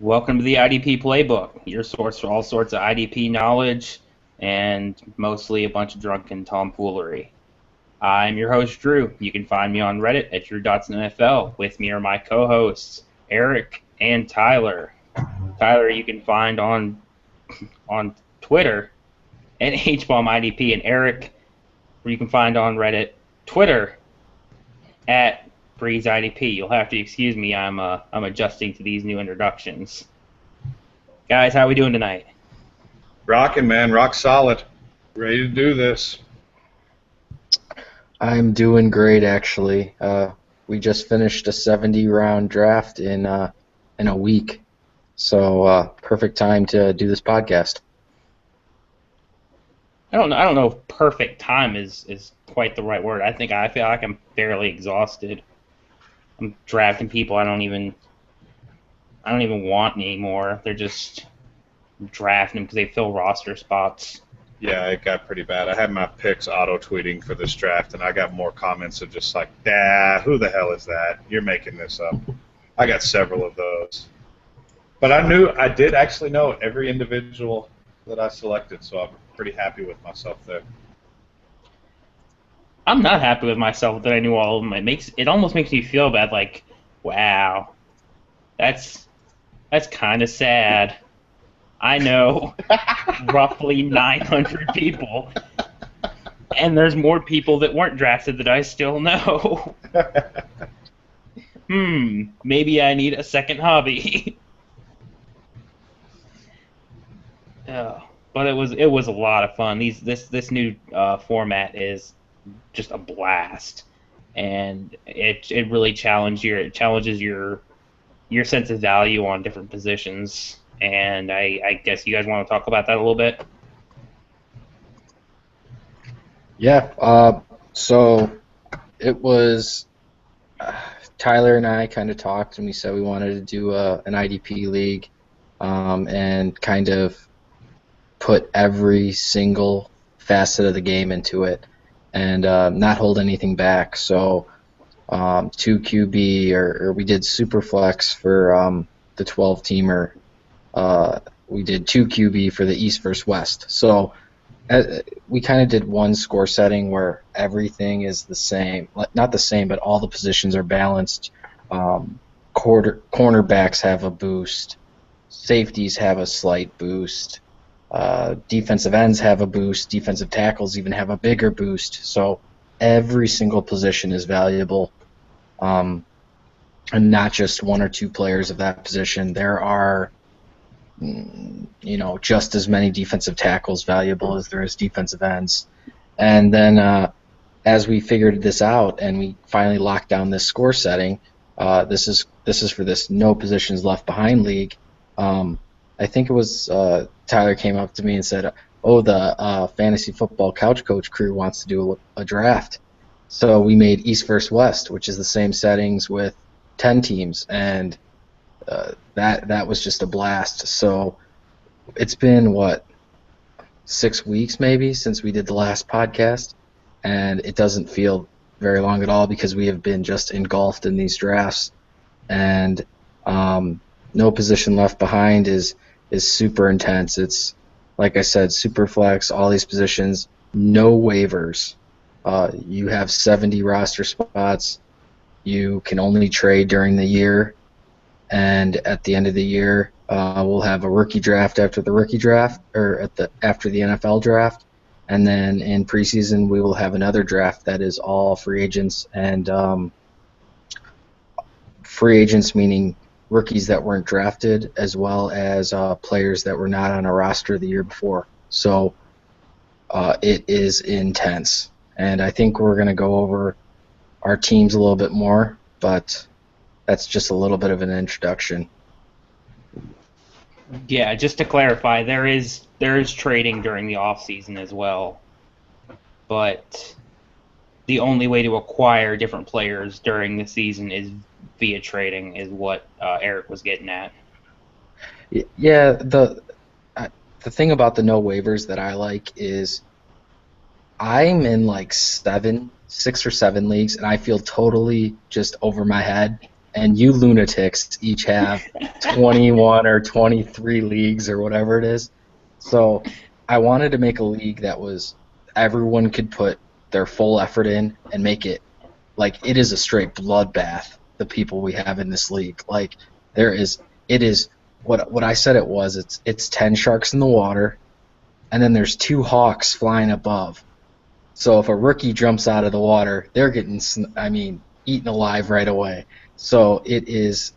Welcome to the IDP Playbook, your source for all sorts of IDP knowledge and mostly a bunch of drunken tomfoolery. I'm your host, Drew. You can find me on Reddit at Drew.NFL. With me are my co-hosts, Eric and Tyler. Tyler, you can find on Twitter at HBombIDP, and Eric, you can find on Reddit, Twitter at BreezeIDP. You'll have to excuse me. I'm adjusting to these new introductions. Guys, how we doing tonight? Rocking, man. Rock solid. Ready to do this. I'm doing great, actually. We just finished a 70-round draft in a week, so perfect time to do this podcast. I don't know if perfect time is quite the right word. I feel like I'm fairly exhausted. I'm drafting people I don't even want anymore. They're just drafting them because they fill roster spots. Yeah, it got pretty bad. I had my picks auto-tweeting for this draft, and I got more comments of just like, who the hell is that? You're making this up. I got several of those. But I did actually know every individual that I selected, so I'm pretty happy with myself there. I'm not happy with myself that I knew all of them. It almost makes me feel bad, like, wow, that's kind of sad. I know roughly 900 people, and there's more people that weren't drafted that I still know. Maybe I need a second hobby. But it was a lot of fun. This new format is just a blast, and it really challenges your sense of value on different positions. And I guess you guys want to talk about that a little bit. Yeah. So it was Tyler and I kind of talked, and we said we wanted to do an IDP league, and kind of put every single facet of the game into it, and not hold anything back. So 2 QB, or we did Superflex for the 12-teamer. We did 2 QB for the East versus West. So we kind of did one score setting where everything is the same. Not the same, but all the positions are balanced. Cornerbacks have a boost. Safeties have a slight boost. Defensive ends have a boost. Defensive tackles even have a bigger boost. So every single position is valuable, and not just one or two players of that position. There are, just as many defensive tackles valuable as there is defensive ends. And then as we figured this out and we finally locked down this score setting, this is for this no positions left behind league. I think it was Tyler came up to me and said, the fantasy football couch coach crew wants to do a draft. So we made East versus West, which is the same settings with 10 teams, and that was just a blast. So it's been, 6 weeks maybe since we did the last podcast, and it doesn't feel very long at all because we have been just engulfed in these drafts. And no position left behind is super intense. It's, like I said, super flex, all these positions, no waivers. You have 70 roster spots. You can only trade during the year, and at the end of the year, we'll have a rookie draft after the rookie draft, or after the NFL draft, and then in preseason we will have another draft that is all free agents, and free agents meaning rookies that weren't drafted, as well as players that were not on a roster the year before. So it is intense, and I think we're going to go over our teams a little bit more, but that's just a little bit of an introduction. Yeah, just to clarify, there is trading during the off season as well, but the only way to acquire different players during the season is via trading, is what Eric was getting at. Yeah, the thing about the no waivers that I like is I'm in like 6 or 7 leagues, and I feel totally just over my head and you lunatics each have 21 or 23 leagues or whatever it is. So I wanted to make a league that was everyone could put their full effort in and make it like it is a straight bloodbath. The people we have in this league, like it is what I said it was. It's 10 sharks in the water, and then there's 2 hawks flying above. So if a rookie jumps out of the water, they're getting eaten alive right away. So it is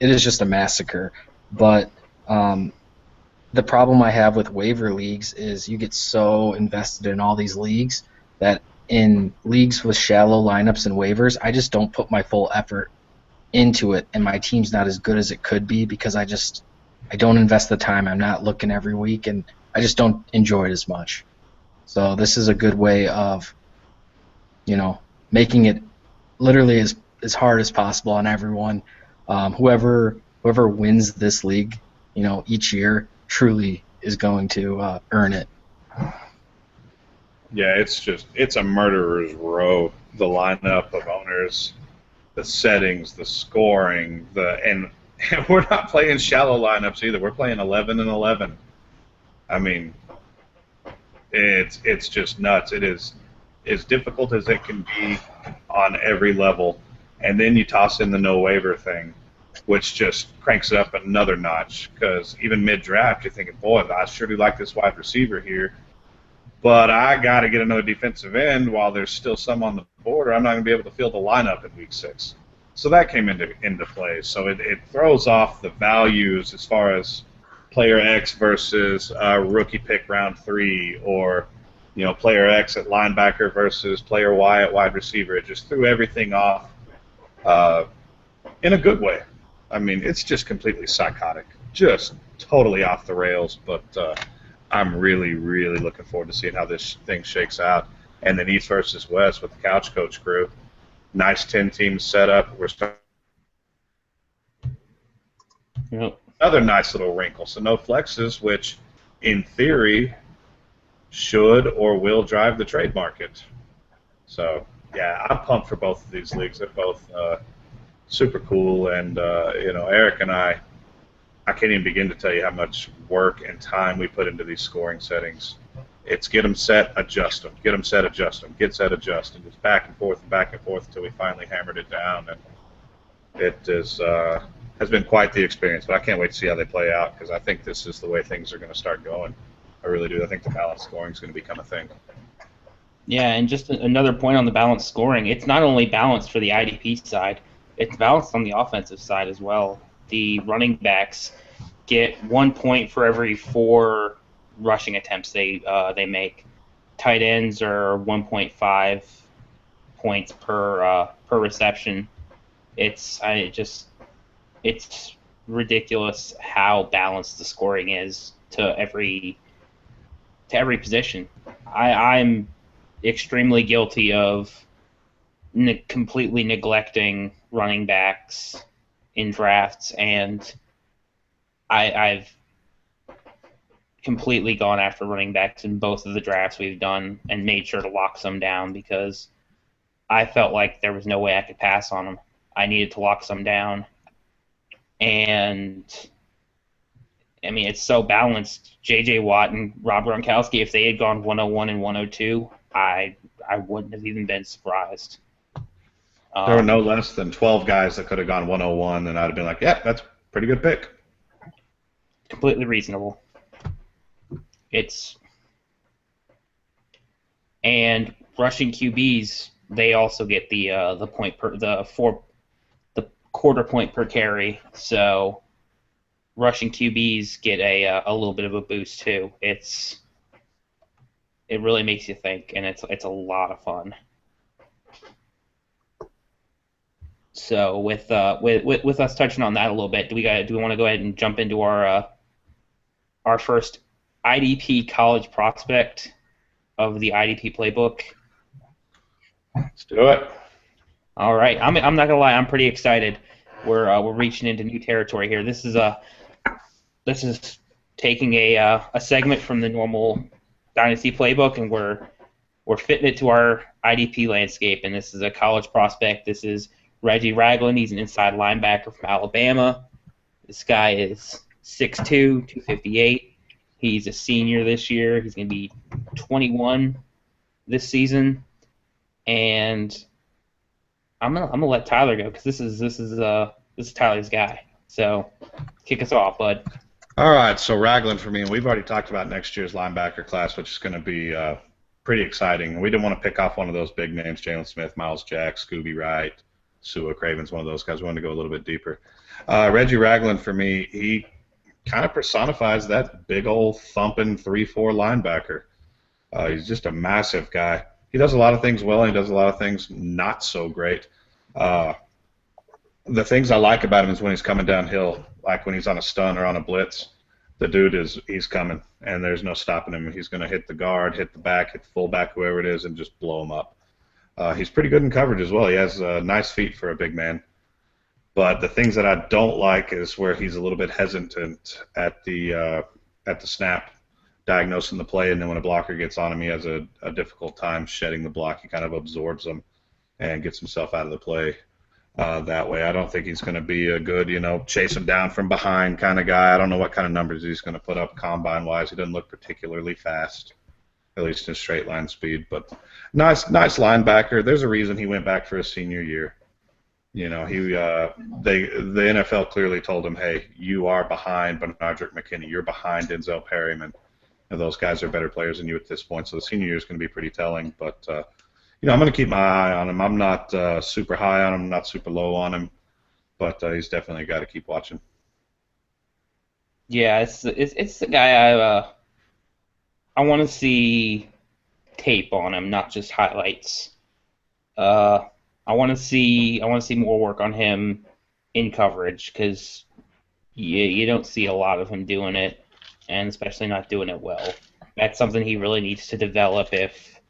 just a massacre. But the problem I have with waiver leagues is you get so invested in all these leagues that in leagues with shallow lineups and waivers, I just don't put my full effort into it, and my team's not as good as it could be because I don't invest the time. I'm not looking every week, and I just don't enjoy it as much. So this is a good way of, making it literally as hard as possible on everyone. Whoever wins this league, each year truly is going to earn it. Yeah, it's a murderer's row. The lineup of owners, the settings, the scoring, and we're not playing shallow lineups either. We're playing 11 and 11. I mean, it's just nuts. It is as difficult as it can be on every level, and then you toss in the no waiver thing, which just cranks it up another notch. Because even mid draft, you're thinking, boy, I sure do like this wide receiver here. But I got to get another defensive end while there's still some on the board, or I'm not going to be able to field the lineup in week 6. So that came into play. So it throws off the values as far as player X versus rookie pick round 3, or player X at linebacker versus player Y at wide receiver. It just threw everything off in a good way. I mean, it's just completely psychotic, just totally off the rails. But I'm really, really looking forward to seeing how this thing shakes out. And then East versus West with the Couch Coach crew. Nice 10-team setup. We're starting. Yep. Another nice little wrinkle. So no flexes, which in theory should or will drive the trade market. So, yeah, I'm pumped for both of these leagues. They're both super cool. And, Eric and I can't even begin to tell you how much work and time we put into these scoring settings. It's get them set, adjust them, get them set, adjust them, get set, adjust, and just back and forth until we finally hammered it down. And it has been quite the experience, but I can't wait to see how they play out because I think this is the way things are going to start going. I really do. I think the balanced scoring is going to become a thing. Yeah, and just another point on the balanced scoring, it's not only balanced for the IDP side, it's balanced on the offensive side as well. The running backs get 1 point for every 4 rushing attempts they make. Tight ends are 1.5 points per reception. It's ridiculous how balanced the scoring is to every position. I'm extremely guilty of completely neglecting running backs in drafts, and I've completely gone after running backs in both of the drafts we've done and made sure to lock some down because I felt like there was no way I could pass on them. I needed to lock some down. And, I mean, it's so balanced. J.J. Watt and Rob Gronkowski, if they had gone 101 and 102, I wouldn't have even been surprised. There were no less than 12 guys that could have gone 101, and I'd have been like, yeah, that's a pretty good pick. Completely reasonable. And rushing QBs, they also get the quarter point per carry. So rushing QBs get a little bit of a boost too. It really makes you think, and it's a lot of fun. So with us touching on that a little bit, do we want to go ahead and jump into our first IDP college prospect of the IDP Playbook? Let's do it. All right, I'm not gonna lie, I'm pretty excited. We're reaching into new territory here. This is taking a segment from the normal Dynasty Playbook, and we're fitting it to our IDP landscape. And this is a college prospect. This is Reggie Ragland, he's an inside linebacker from Alabama. This guy is 6'2", 258. He's a senior this year. He's going to be 21 this season. And I'm gonna let Tyler go because this is Tyler's guy. So kick us off, bud. All right, so Ragland for me, and we've already talked about next year's linebacker class, which is going to be pretty exciting. We didn't want to pick off one of those big names, Jalen Smith, Miles Jack, Scooby Wright, Sua Craven's one of those guys. We wanted to go a little bit deeper. Reggie Ragland for me, he kind of personifies that big old thumping 3-4 linebacker. He's just a massive guy. He does a lot of things well, and he does a lot of things not so great. The things I like about him is when he's coming downhill, like when he's on a stun or on a blitz, the dude he's coming, and there's no stopping him. He's going to hit the guard, hit the back, hit the fullback, whoever it is, and just blow him up. He's pretty good in coverage as well. He has nice feet for a big man. But the things that I don't like is where he's a little bit hesitant at the snap, diagnosing the play, and then when a blocker gets on him, he has a difficult time shedding the block. He kind of absorbs them and gets himself out of the play that way. I don't think he's going to be a good, chase him down from behind kind of guy. I don't know what kind of numbers he's going to put up combine-wise. He doesn't look particularly fast, at least in straight line speed. But nice linebacker. There's a reason he went back for his senior year. The NFL clearly told him, hey, you are behind Benardrick McKinney. You're behind Denzel Perryman. And those guys are better players than you at this point. So the senior year is going to be pretty telling. But, I'm going to keep my eye on him. I'm not super high on him, not super low on him. But he's definitely a guy to keep watching. Yeah, it's the guy I want to see tape on him, not just highlights. I want to see more work on him in coverage because you don't see a lot of him doing it, and especially not doing it well. That's something he really needs to develop if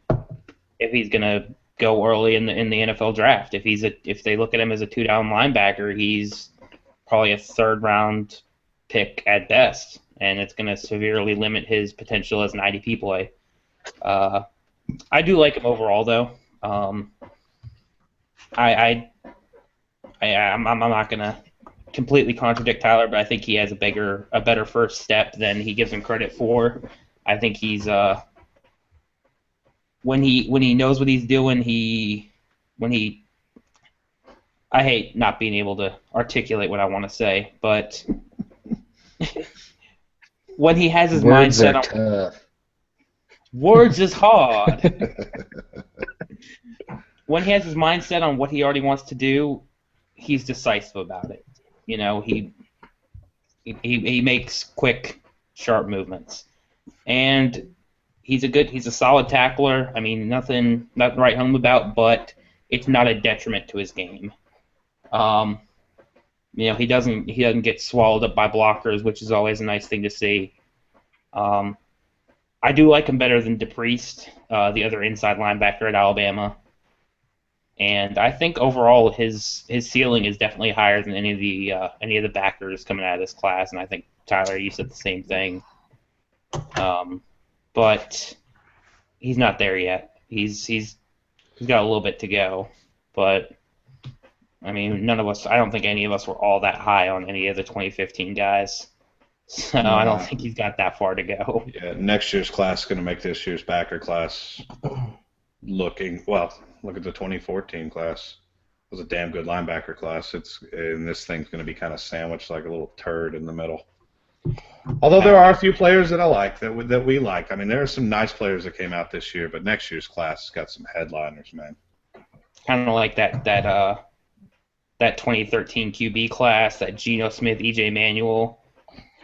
he's gonna go early in the NFL draft. If they look at him as a 2-down linebacker, he's probably a 3rd round pick at best, and it's gonna severely limit his potential as an IDP play. I do like him overall though. I'm not gonna completely contradict Tyler, but I think he has a better first step than he gives him credit for. I think he's when he knows what he's doing, I hate not being able to articulate what I want to say, but when he has his mindset on tough. Words is hard. When he has his mindset on what he already wants to do, he's decisive about it. He makes quick, sharp movements, and he's a solid tackler. I mean, nothing to write home about, but it's not a detriment to his game. He doesn't get swallowed up by blockers, which is always a nice thing to see. I do like him better than DePriest, the other inside linebacker at Alabama. And I think overall his ceiling is definitely higher than any of the backers coming out of this class. And I think Tyler, you said the same thing. But he's not there yet. He's got a little bit to go. But I mean, I don't think any of us were all that high on any of the 2015 guys. So I don't think he's got that far to go. Yeah, next year's class is going to make this year's backer class look at the 2014 class. It was a damn good linebacker class. And this thing's going to be kind of sandwiched like a little turd in the middle. Although there are a few players that I like, that we like. I mean, there are some nice players that came out this year, but next year's class has got some headliners, man. Kind of like that 2013 QB class, that Geno Smith, EJ Manuel,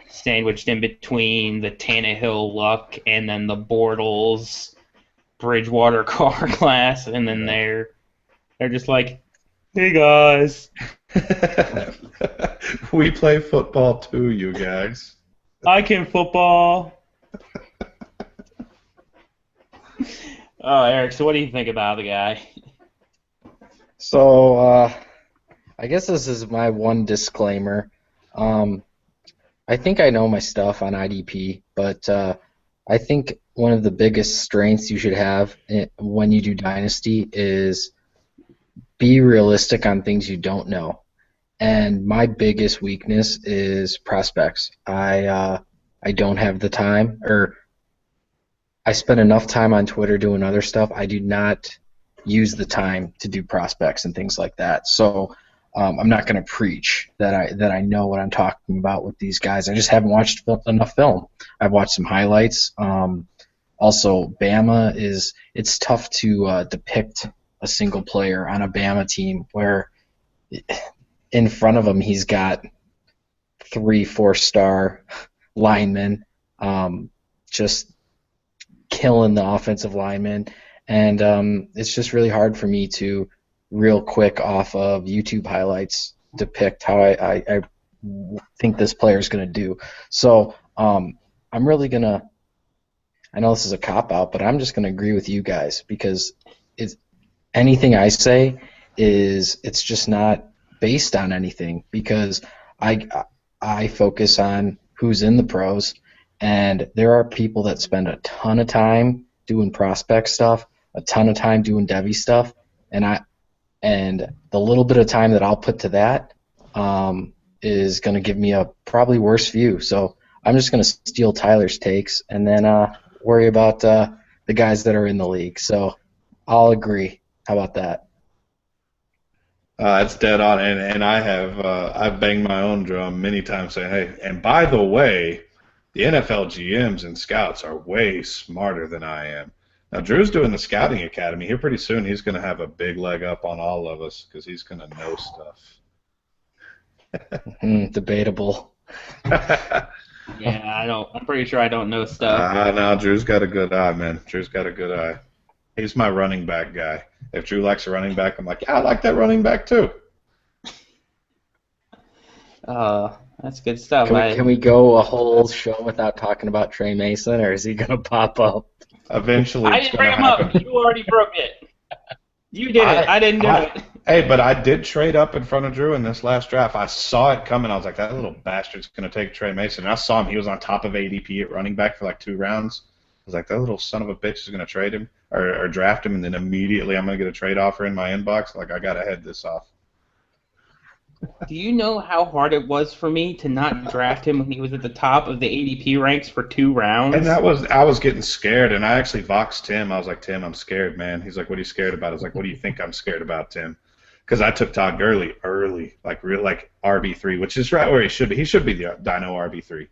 sandwiched in between the Tannehill Luck and then the Bortles Bridgewater Carr class, and then they're just like, hey guys, we play football too, you guys. I can football. Oh, Eric, so what do you think about the guy? So, I guess this is my one disclaimer. I think I know my stuff on IDP, but I think one of the biggest strengths you should have when you do Dynasty is be realistic on things you don't know. And my biggest weakness is prospects. I don't have the time, or I spend enough time on Twitter doing other stuff. I do not use the time to do prospects and things like that. So I'm not going to preach that I know what I'm talking about with these guys. I just haven't watched enough film. I've watched some highlights. Also, Bama it's tough to depict a single player on a Bama team where in front of him he's got 3-4-star linemen, just killing the offensive linemen, and it's just really hard for me to real quick off of YouTube highlights depict how I think this player is going to do. So I'm really going to, I know this is a cop-out, but I'm just going to agree with you guys because anything I say it's just not based on anything because I focus on who's in the pros, and there are people that spend a ton of time doing prospect stuff, a ton of time doing Devy stuff, and the little bit of time that I'll put to that is going to give me a probably worse view. So I'm just going to steal Tyler's takes and then worry about the guys that are in the league. So I'll agree. How about that? It's dead on, and I've banged my own drum many times saying, hey, and by the way, the NFL GMs and scouts are way smarter than I am. Now, Drew's doing the scouting academy here pretty soon. He's going to have a big leg up on all of us because he's going to know stuff. Debatable. Yeah, I'm pretty sure I don't know stuff. No, Drew's got a good eye, man. Drew's got a good eye. He's my running back guy. If Drew likes a running back, I'm like, yeah, I like that running back too. That's good stuff. Can we go a whole show without talking about Trey Mason, or is he going to pop up? Eventually, I didn't bring him up. You already broke it. You did it. I didn't do it. Hey, but I did trade up in front of Drew in this last draft. I saw it coming. I was like, that little bastard's going to take Trey Mason. And I saw him. He was on top of ADP at running back for like 2 rounds. I was like, that little son of a bitch is going to trade him or draft him, and then immediately I'm going to get a trade offer in my inbox. Like, I got to head this off. Do you know how hard it was for me to not draft him when he was at the top of the ADP ranks for 2 rounds? And I was getting scared, and I actually voxed Tim. I was like, Tim, I'm scared, man. He's like, what are you scared about? I was like, what do you think I'm scared about, Tim? Because I took Todd Gurley early, like RB3, which is right where he should be. He should be the Dino RB3.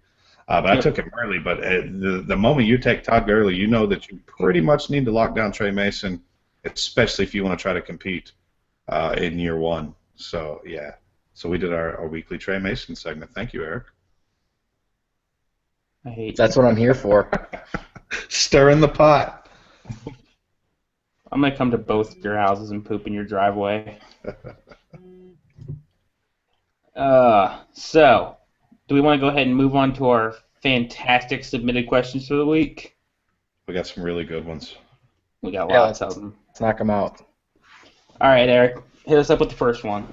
But I took him early. But the moment you take Todd Gurley, you know that you pretty much need to lock down Trey Mason, especially if you want to try to compete in year 1. So, yeah. So we did our weekly Trey Mason segment. Thank you, Eric. I hate That's what I'm here for. Stirring the pot. I'm going to come to both your houses and poop in your driveway. So, do we want to go ahead and move on to our fantastic submitted questions for the week? We got some really good ones. We got lots of them. Let's knock them out. All right, Eric, hit us up with the first one.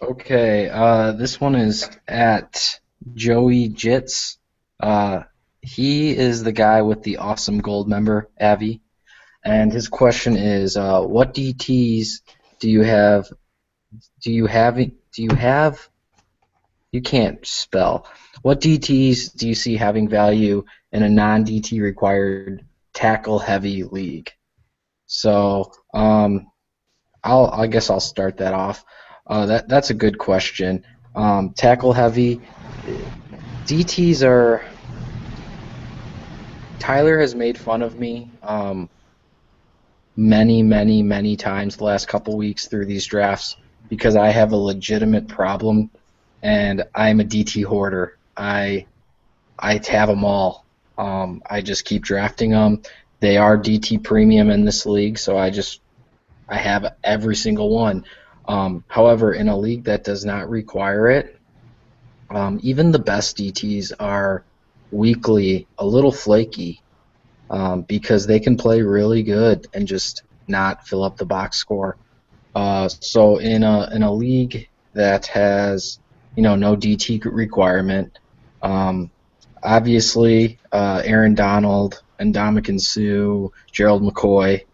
Okay, this one is at Joey Jits. He is the guy with the awesome gold member, Avi, and his question is, what DTs do you have? You can't spell. What DTs do you see having value in a non-DT required tackle-heavy league? So, I guess I'll start that off. That's a good question. Tackle heavy. DTs are. Tyler has made fun of me many times the last couple weeks through these drafts because I have a legitimate problem, and I'm a DT hoarder. I have them all. I just keep drafting them. They are DT premium in this league, so I have every single one. However, in a league that does not require it, even the best DTs are weekly a little flaky because they can play really good and just not fill up the box score. So in a league that has no DT requirement, obviously Aaron Donald and Ndamukong Suh, Gerald McCoy,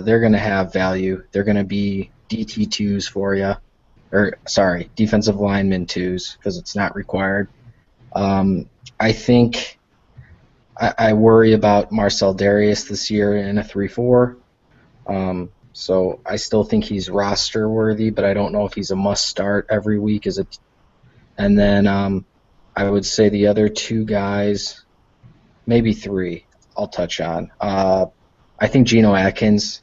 they're going to have value. They're going to be DT2s for you. Or, sorry, defensive lineman 2s, because it's not required. I think I worry about Marcel Darius this year in a 3-4. So I still think he's roster worthy, but I don't know if he's a must start every week. And then I would say the other 2 guys, maybe 3, I'll touch on. I think Geno Atkins,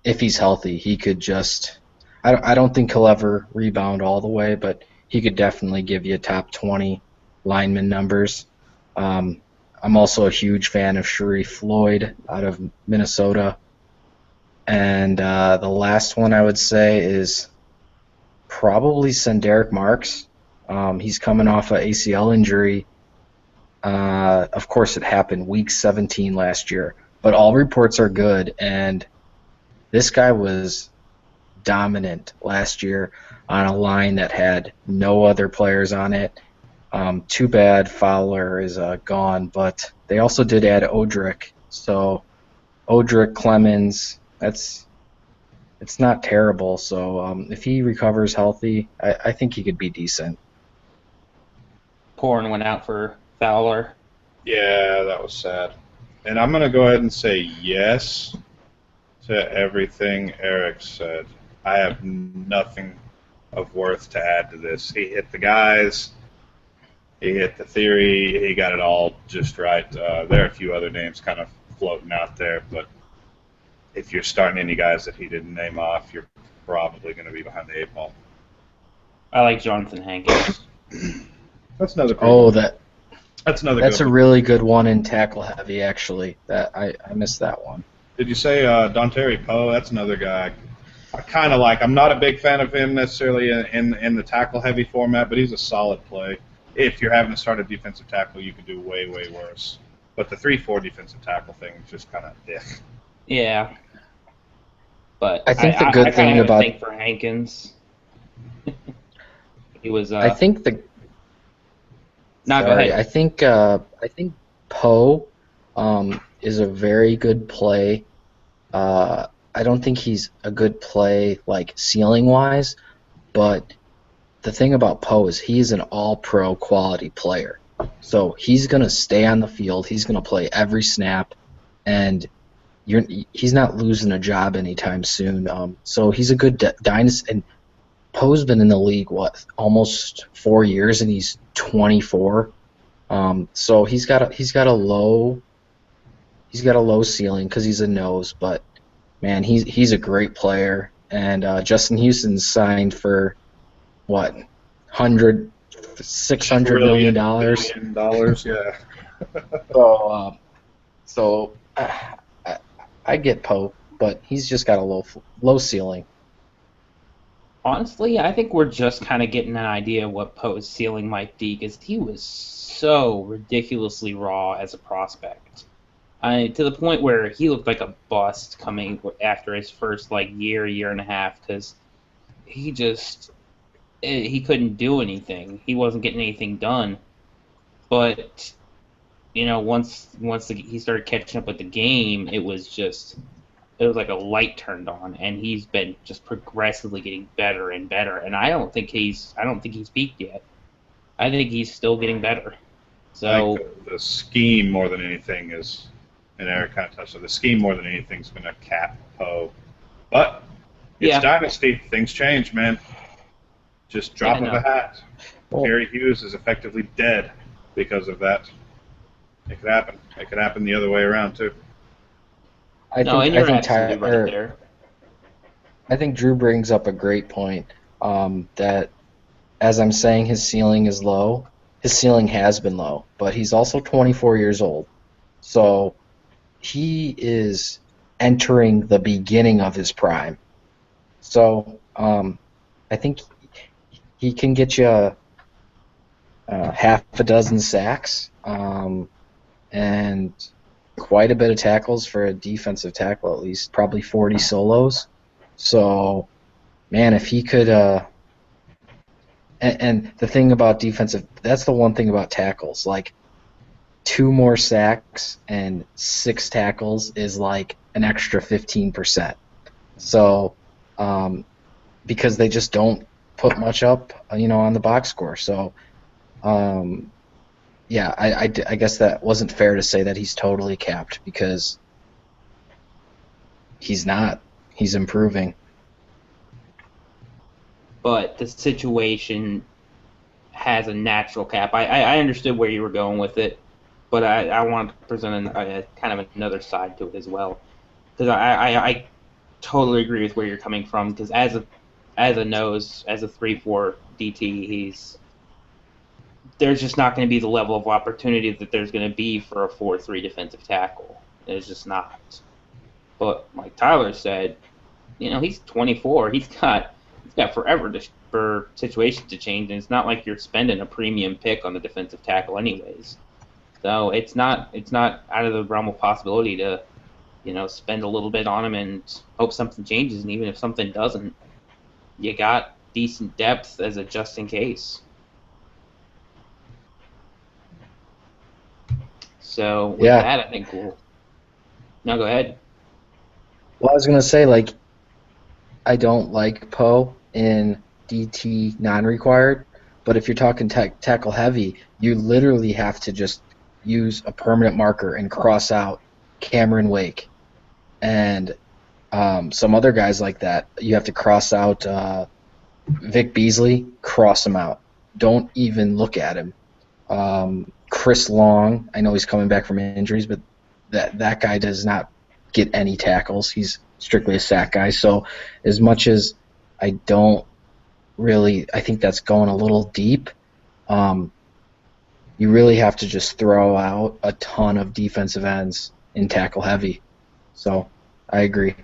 if he's healthy, he could just. I don't think he'll ever rebound all the way, but he could definitely give you top 20 lineman numbers. I'm also a huge fan of Sharif Floyd out of Minnesota. And the last one I would say is probably Senderick Marks. He's coming off an ACL injury. Of course, it happened week 17 last year, but all reports are good, and this guy was dominant last year on a line that had no other players on it. Too bad Fowler is gone, but they also did add Odrick. So Odrick, Clemens, it's not terrible. So if he recovers healthy, I think he could be decent. Corn went out for Fowler. Yeah, that was sad. And I'm going to go ahead and say yes to everything Eric said. I have nothing of worth to add to this. He hit the guys. He hit the theory. He got it all just right. There are a few other names kind of floating out there, but if you're starting any guys that he didn't name off, you're probably going to be behind the 8 ball. I like Jonathan Hankins. That's another. That's another. That's a really good one in tackle heavy, actually. That I missed that one. Did you say Dontari Poe? That's another guy I kind of like. I'm not a big fan of him necessarily in the tackle heavy format, but he's a solid play. If you're having to start a defensive tackle, you could do way, way worse. But the 3-4 defensive tackle thing is just kind of Yeah. But I think the good thing have about a thing for Hankins. He was. I think the. No, go Sorry, ahead. I think Poe is a very good play. I don't think he's a good play like ceiling wise, but the thing about Poe is he's an all-pro quality player. So he's gonna stay on the field. He's gonna play every snap, and he's not losing a job anytime soon. So he's a good dynasty. And Poe's been in the league almost 4 years, and he's 24. So he's got a low ceiling because he's a nose, but man, he's a great player. And Justin Houston's signed for what, $600 million. Yeah. So I get Poe, but he's just got a low ceiling. Honestly, I think we're just kind of getting an idea of what Poe's ceiling might be, because he was so ridiculously raw as a prospect. To the point where he looked like a bust coming after his first year and a half, because he couldn't do anything. He wasn't getting anything done. But once he started catching up with the game, it was like a light turned on, and he's been just progressively getting better and better. And I don't think he's peaked yet. I think he's still getting better. So I think the scheme more than anything is, and Eric kind of touched on the scheme more than anything is going to cap Poe. But it's dynasty. Things change, man. Just drop of a hat. Gary Hughes is effectively dead because of that. It could happen. It could happen the other way around too. I think Drew brings up a great point. That, as I'm saying, his ceiling is low. His ceiling has been low, but he's also 24 years old, so he is entering the beginning of his prime. So I think he can get you half a dozen sacks and quite a bit of tackles for a defensive tackle, at least probably 40 solos. So, man, if he could, and the thing about defensive, that's the one thing about tackles. 2 more sacks and 6 tackles is like an extra 15%. So, because they just don't put much up, on the box score. So, yeah, I guess that wasn't fair to say that he's totally capped, because he's not. He's improving. But the situation has a natural cap. I understood where you were going with it, but I wanted to present a kind of another side to it as well. Because I totally agree with where you're coming from. Because as a nose, as a 3-4 DT, there's just not going to be the level of opportunity that there's going to be for a 4-3 defensive tackle. There's just not. But like Tyler said, he's 24. He's got forever for situations to change, and it's not like you're spending a premium pick on the defensive tackle anyways. So it's not out of the realm of possibility to, spend a little bit on him and hope something changes. And even if something doesn't, you got decent depth as a just in case. So with that, I think we'll. No, go ahead. Well, I was gonna say, I don't like Poe in DT non-required, but if you're talking tackle heavy, you literally have to just use a permanent marker and cross out Cameron Wake, and some other guys like that. You have to cross out Vic Beasley, cross him out. Don't even look at him. Chris Long, I know he's coming back from injuries, but that guy does not get any tackles. He's strictly a sack guy. So as much as I think that's going a little deep, you really have to just throw out a ton of defensive ends in tackle heavy. So I agree.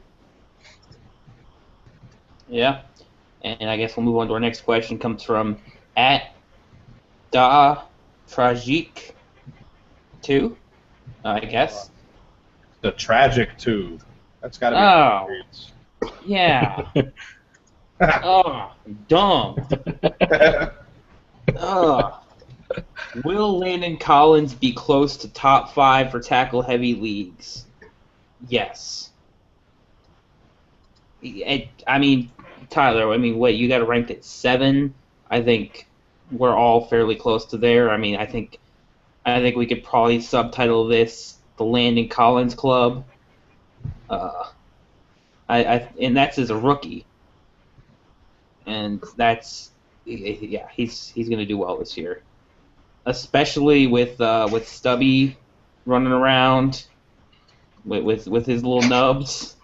Yeah. And I guess we'll move on to our next question. Comes from @Da Tragic 2, I guess. The Tragic 2. That's got to be. Oh, yeah. Oh, dumb. Will Landon Collins be close to top 5 for tackle heavy leagues? Yes. Tyler, what, you got it ranked at 7? I think we're all fairly close to there. I think we could probably subtitle this the Landon Collins Club. And that's as a rookie. And he's going to do well this year, especially with Stubby running around with his little nubs.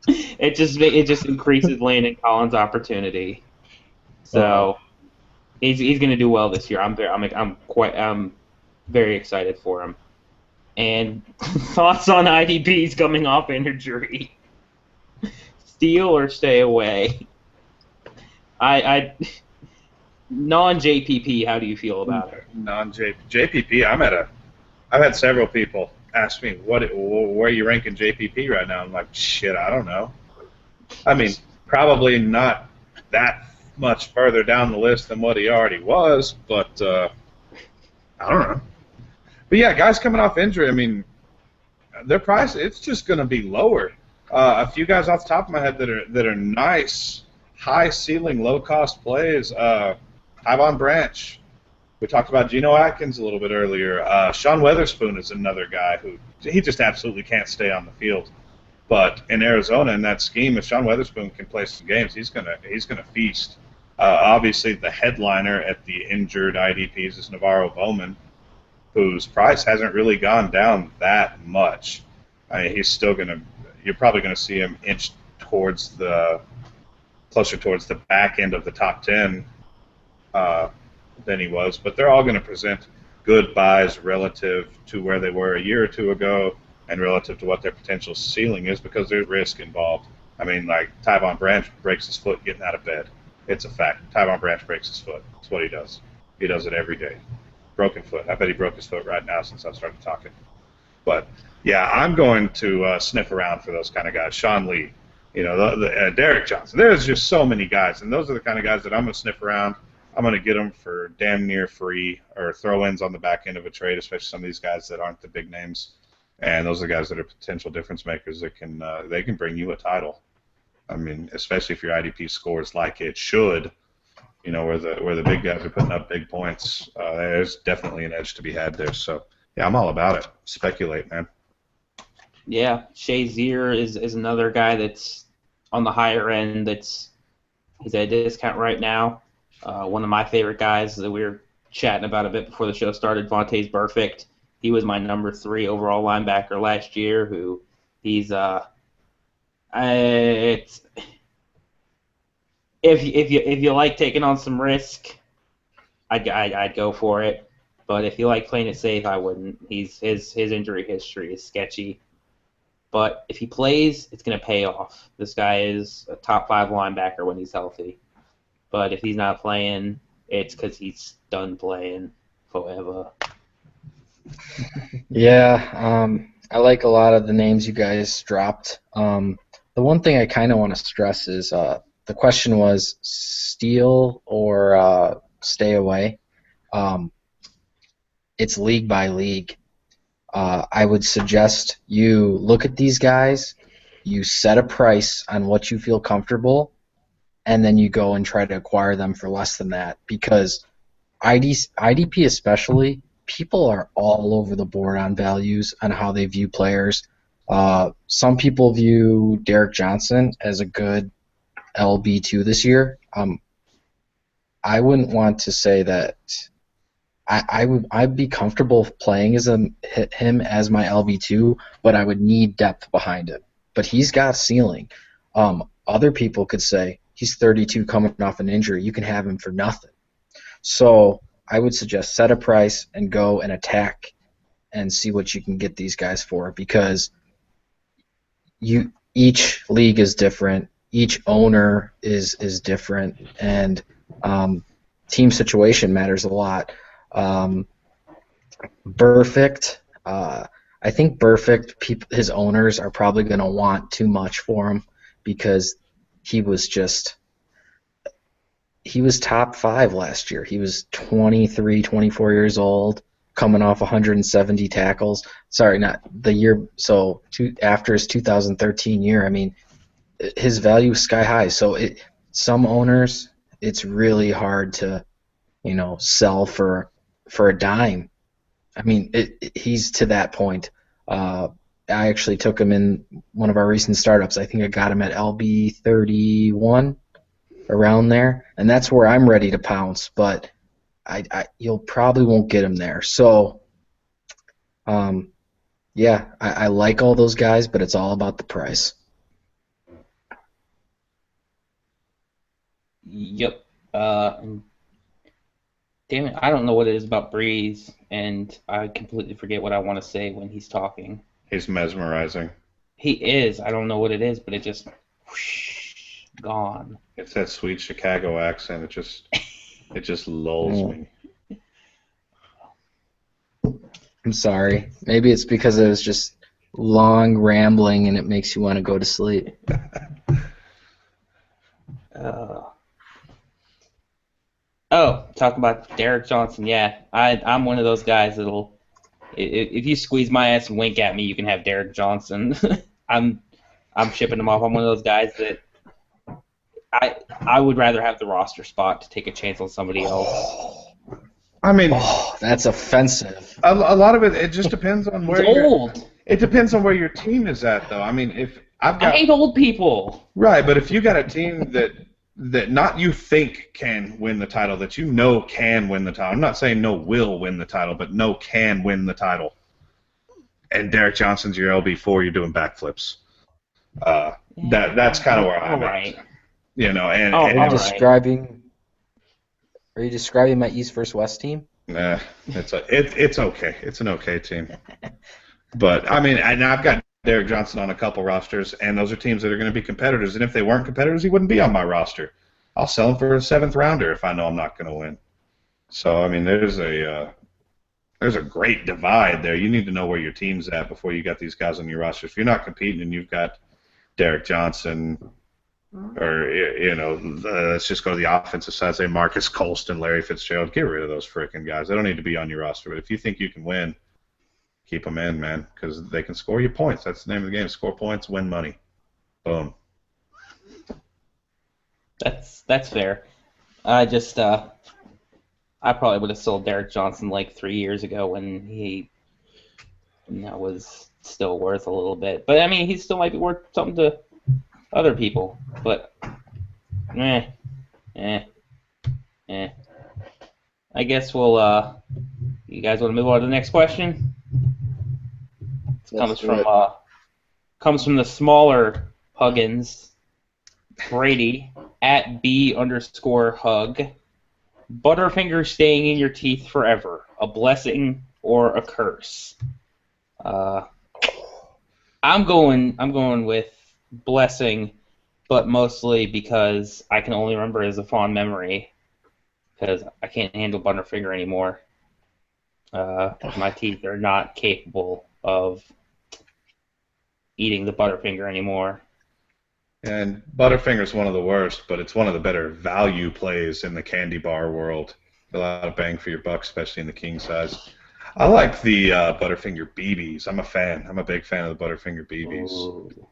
It just increases Landon Collins' opportunity. So he's going to do well this year. I'm very excited for him. And thoughts on IDPs coming off injury? Steal or stay away? Non-JPP, how do you feel about it? Non-JPP, I've had several people ask me, where are you ranking JPP right now? I'm like, shit, I don't know. Probably not that much further down the list than what he already was, but I don't know. But yeah, guys coming off injury, their price, it's just going to be lower. A few guys off the top of my head that are nice, high ceiling, low cost plays. Tyvon Branch. We talked about Geno Atkins a little bit earlier. Sean Weatherspoon is another guy who he just absolutely can't stay on the field. But in Arizona, in that scheme, if Sean Weatherspoon can play some games, he's gonna feast. Obviously, the headliner at the injured IDPs is Navarro Bowman, whose price hasn't really gone down that much. He's still you're probably gonna see him inch closer towards the back end of the top 10 than he was, but they're all going to present good buys relative to where they were a year or two ago and relative to what their potential ceiling is, because there's risk involved. Tyvon Branch breaks his foot getting out of bed. It's a fact. Tyvon Branch breaks his foot. That's what he does. He does it every day. Broken foot. I bet he broke his foot right now since I started talking. But, yeah, I'm going to sniff around for those kind of guys. Sean Lee, Derek Johnson. There's just so many guys, and those are the kind of guys that I'm going to sniff around. I'm going to get them for damn near free or throw-ins on the back end of a trade, especially some of these guys that aren't the big names. And those are the guys that are potential difference makers that they can bring you a title. I mean, especially if your IDP scores like it should, where the big guys are putting up big points, there's definitely an edge to be had there. So yeah, I'm all about it. Speculate, man. Yeah, Shazier is another guy that's on the higher end. He's at a discount right now. One of my favorite guys that we were chatting about a bit before the show started, Vontaze Burfict. He was my number 3 overall linebacker last year. He's it's if you like taking on some risk, I'd go for it. But if you like playing it safe, I wouldn't. His injury history is sketchy. But if he plays, it's going to pay off. This guy is a top 5 linebacker when he's healthy. But if he's not playing, it's because he's done playing forever. Yeah, I like a lot of the names you guys dropped. The one thing I kind of want to stress is the question was steal or stay away. It's league by league. I would suggest you look at these guys, you set a price on what you feel comfortable, and then you go and try to acquire them for less than that. Because IDP especially, people are all over the board on values, on how they view players. Some people view Derek Johnson as a good LB2 this year. I wouldn't want to say that. I'd be comfortable playing him as my LB2, but I would need depth behind him. But he's got ceiling. Other people could say he's 32 coming off an injury. You can have him for nothing. So I would suggest set a price and go and attack and see what you can get these guys for, because each league is different, each owner is different, and team situation matters a lot. Burfict. I think Burfict, his owners are probably going to want too much for him because he was top 5 last year. He was 23, 24 years old, coming off 170 tackles. Sorry, not the year. So after his 2013 year, I mean, his value is sky high. So some owners, it's really hard to, sell for a dime. I mean, he's to that point. I actually took him in one of our recent startups. I think I got him at LB 31, around there, and that's where I'm ready to pounce. But you'll probably won't get him there. So, yeah, I like all those guys, but it's all about the price. Yep. Damn it, I don't know what it is about Breeze, and I completely forget what I want to say when he's talking. He's mesmerizing. He is. I don't know what it is, but it just whoosh, gone. It's that sweet Chicago accent. It just lulls me. I'm sorry. Maybe it's because it was just long rambling and it makes you want to go to sleep. Talk about Derek Johnson. Yeah, I'm one of those guys that'll, if you squeeze my ass and wink at me, you can have Derek Johnson. I'm shipping him off. I'm one of those guys that I would rather have the roster spot to take a chance on somebody else. I mean, that's offensive. A lot of it just depends on where you're old. It depends on where your team is at, though. I mean, if I've got I hate old people. Right, but if you got a team that not you think can win the title, that you know can win the title. I'm not saying no will win the title, but no can win the title. And Derek Johnson's your LB4, you're doing backflips. That's kind of where I'm at. Are you describing my East versus West team? Nah, it's okay. It's an okay team. But I mean, and I've got Derek Johnson on a couple rosters, and those are teams that are going to be competitors. And if they weren't competitors, he wouldn't be on my roster. I'll sell him for a 7th rounder if I know I'm not going to win. So I mean, there's a great divide there. You need to know where your team's at before you got these guys on your roster. If you're not competing and you've got Derek Johnson, or let's just go to the offensive side, say Marcus Colston, Larry Fitzgerald, get rid of those freaking guys. They don't need to be on your roster. But if you think you can win, keep them in, man, because they can score you points. That's the name of the game. Score points, win money. Boom. That's fair. I just I probably would have sold Derek Johnson like 3 years ago when he was still worth a little bit. But I mean, he still might be worth something to other people. But eh, eh, eh. I guess we'll you guys want to move on to the next question? It Let's comes do from it. the smaller Huggins Brady at B_hug. Butterfinger staying in your teeth forever, a blessing or a curse? Uh, I'm going with blessing, but mostly because I can only remember it as a fond memory because I can't handle Butterfinger anymore. My teeth are not capable of eating the Butterfinger anymore. And Butterfinger's one of the worst, but it's one of the better value plays in the candy bar world. A lot of bang for your buck, especially in the king size. I like the Butterfinger BBs. I'm a fan. I'm a big fan of the Butterfinger BBs. Ooh.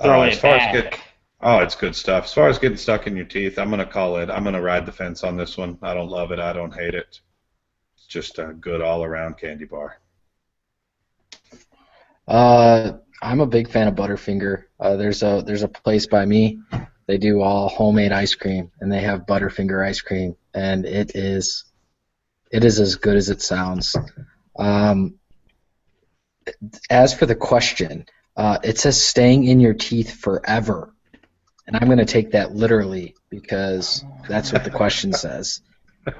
Throwing As it far as back. oh, it's good stuff. As far as getting stuck in your teeth, I'm gonna call it. I'm gonna ride the fence on this one. I don't love it. I don't hate it. It's just a good all-around candy bar. I'm a big fan of Butterfinger. There's a place by me. They do all homemade ice cream, and they have Butterfinger ice cream, and it is as good as it sounds. Um, as for the question, it says staying in your teeth forever, and I'm going to take that literally because that's what the question says.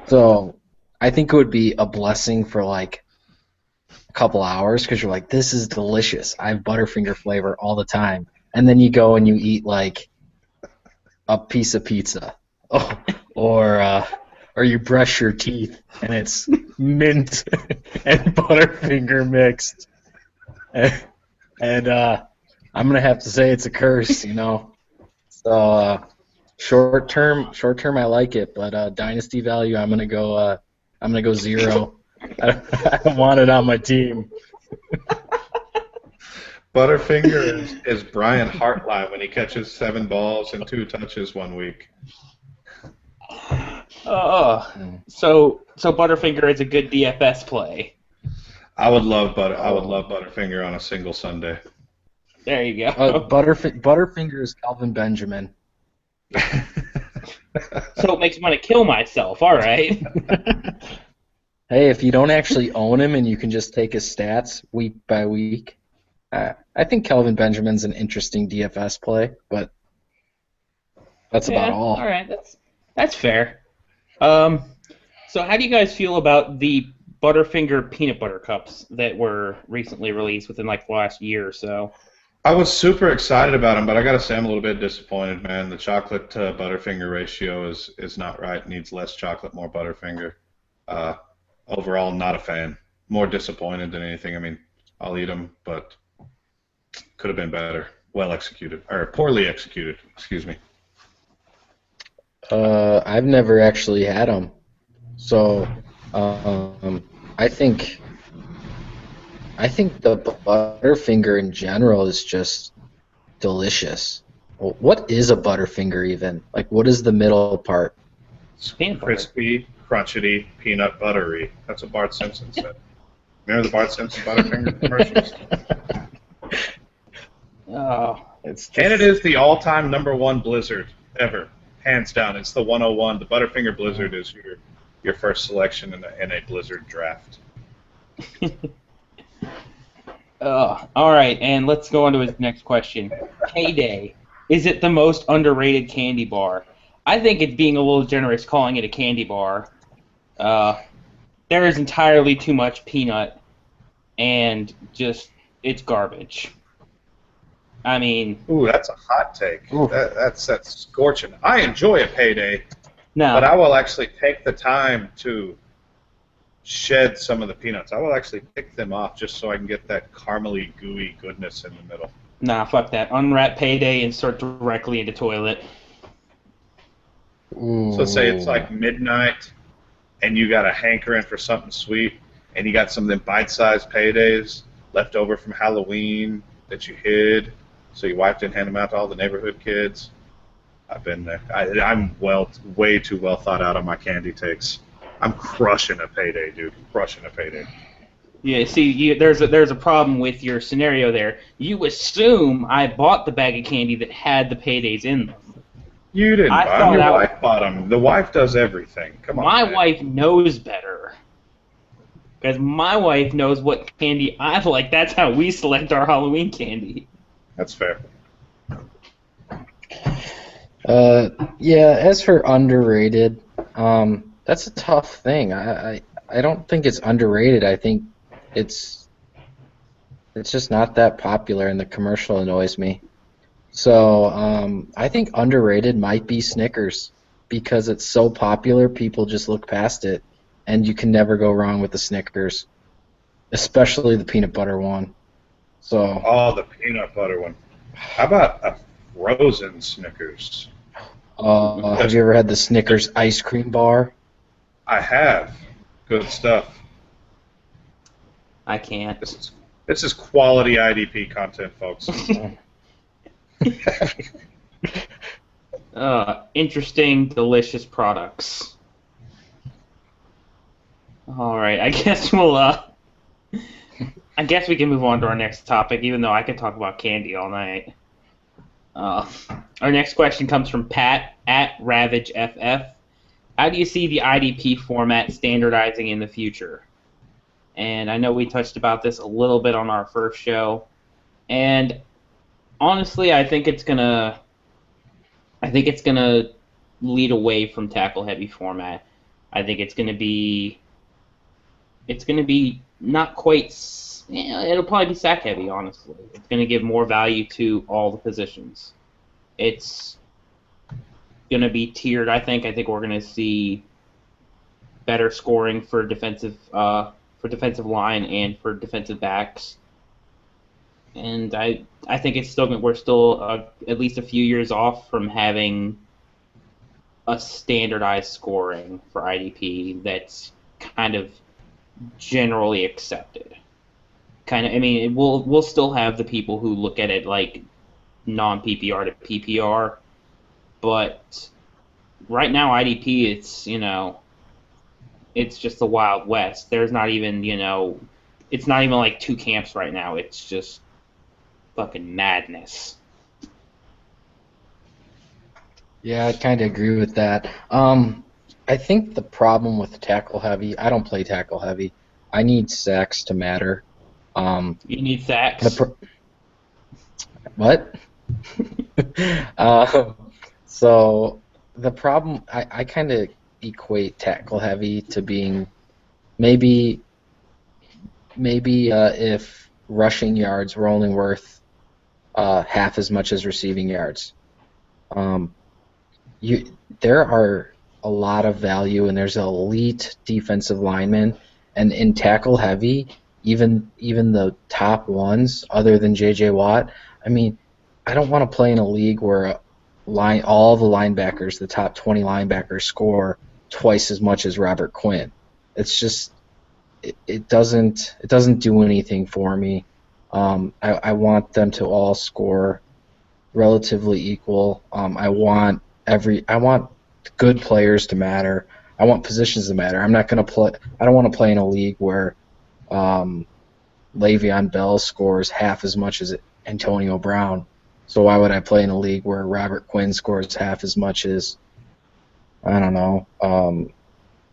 So I think it would be a blessing for like a couple hours because you're like, this is delicious. I have Butterfinger flavor all the time. And then you go and you eat like a piece of pizza, oh, or you brush your teeth and it's mint and Butterfinger mixed. And I'm gonna have to say it's a curse, you know. So short term, I like it, but dynasty value, I'm gonna go 0. I don't want it on my team. Butterfinger is Brian Hartline when he catches 7 balls and 2 touches one week. So Butterfinger is a good DFS play. I would love Butterfinger on a single Sunday. There you go. Butterfinger is Calvin Benjamin. So it makes me want to kill myself. All right. Hey, if you don't actually own him and you can just take his stats week by week, I think Calvin Benjamin's an interesting DFS play, but that's about all. All right, that's fair. So how do you guys feel about the Butterfinger peanut butter cups that were recently released within like the last year or so? I was super excited about them, but I gotta say I'm a little bit disappointed, man. The chocolate to Butterfinger ratio is not right. It needs less chocolate, more Butterfinger. Overall, not a fan. More disappointed than anything. I mean, I'll eat them, but could have been better. Well executed, or poorly executed. Excuse me. I've never actually had them, so I think the Butterfinger in general is just delicious. Well, what is a Butterfinger even? Like, what is the middle part? It's Peanut butter. crispy, crunchety, peanut buttery. That's what Bart Simpson said. Remember the Bart Simpson Butterfinger commercials? Oh, It's just, And it is the all-time #1 Blizzard ever, hands down. It's the 101. The Butterfinger Blizzard is your first selection in a Blizzard draft. all right, and let's go on to his next question. Payday. Is it the most underrated candy bar? I think it's being a little generous calling it a candy bar. There is entirely too much peanut, and just it's garbage. I mean, Ooh, that's a hot take. That's scorching. I enjoy a payday, no. but I will actually take the time to shed some of the peanuts. I will actually pick them off just so I can get that caramely, gooey goodness in the middle. Nah, fuck that. Unwrap Payday and start directly into toilet. So say it's like midnight, and you got a hankering for something sweet, and you got some of them bite-sized paydays left over from Halloween that you hid, so your wife didn't hand them out to all the neighborhood kids. I've been there. I'm way too well thought out on my candy takes. I'm crushing a payday, dude. Crushing a payday. Yeah, see, there's a problem with your scenario there. You assume I bought the bag of candy that had the paydays in them. You didn't I buy them. thought Your out. wife bought them. The wife does everything. Come on, My man. wife knows better. Because my wife knows what candy I like. That's how we select our Halloween candy. That's fair. Yeah, as for underrated, that's a tough thing. I don't think it's underrated. I think it's it's just not that popular, and the commercial annoys me. So I think underrated might be Snickers because it's so popular, people just look past it, and you can never go wrong with the Snickers, especially the peanut butter one. So Oh, the peanut butter one. How about a frozen Snickers? have you ever had the Snickers ice cream bar? I have. Good stuff. I can't. This is quality IDP content, folks. Interesting, delicious products. All right, I guess I guess we can move on to our next topic, even though I could talk about candy all night. Our next question comes from Pat at RavageFF. How do you see the IDP format standardizing in the future? And I know we touched about this a little bit on our first show. And honestly, I think it's gonna lead away from tackle heavy format. I think it's gonna be not quite. It'll probably be sack heavy. Honestly, it's gonna give more value to all the positions. It's gonna be tiered. I think we're gonna see better scoring for defensive line and for defensive backs. And I think we're still at least a few years off from having a standardized scoring for IDP that's kind of generally accepted. I mean, we'll still have the people who look at it like non-PPR to PPR, but right now IDP it's just the Wild West. There's not even it's not even like two camps right now. It's just fucking madness. Yeah, I kind of agree with that. I think the problem with tackle heavy, I don't play tackle heavy. I need sacks to matter. You need sacks. What? So the problem, I kind of equate tackle heavy to being maybe if rushing yards were only worth half as much as receiving yards. There are a lot of value, and there's elite defensive linemen, and in tackle heavy, even the top ones, other than J.J. Watt. I mean, I don't want to play in a league where all the linebackers, the top 20 linebackers, score twice as much as Robert Quinn. It's just it doesn't do anything for me. I want them to all score relatively equal. I want good players to matter. I want positions to matter. I don't want to play in a league where Le'Veon Bell scores half as much as Antonio Brown. So why would I play in a league where Robert Quinn scores half as much as, I don't know,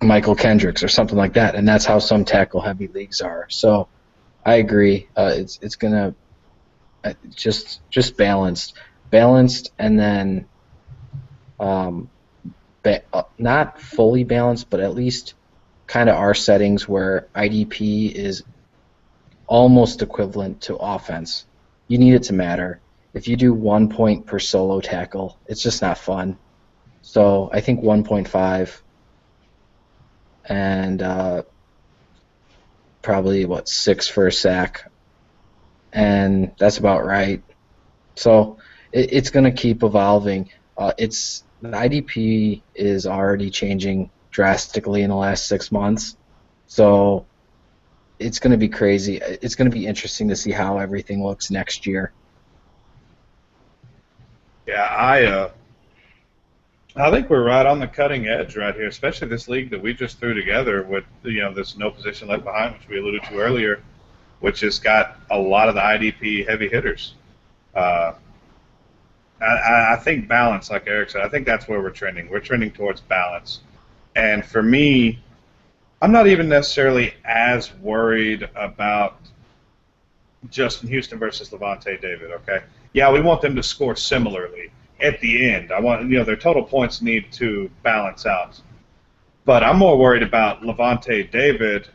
Michael Kendricks or something like that? And that's how some tackle-heavy leagues are. So I agree. It's gonna just balanced, and then not fully balanced, but at least kind of our settings where IDP is almost equivalent to offense. You need it to matter. If you do 1 point per solo tackle, it's just not fun. So I think 1.5 and probably 6 for a sack, and that's about right. So it's going to keep evolving. The IDP is already changing drastically in the last 6 months, so it's going to be crazy. It's going to be interesting to see how everything looks next year. Yeah, I think we're right on the cutting edge right here, especially this league that we just threw together with this no position left behind, which we alluded to earlier, which has got a lot of the IDP heavy hitters. Uh, I think balance, like Eric said, I think that's where we're trending. We're trending towards balance. And for me, I'm not even necessarily as worried about Justin Houston versus Levante David, okay? Yeah, we want them to score similarly at the end. I want, their total points need to balance out. But I'm more worried about Levante David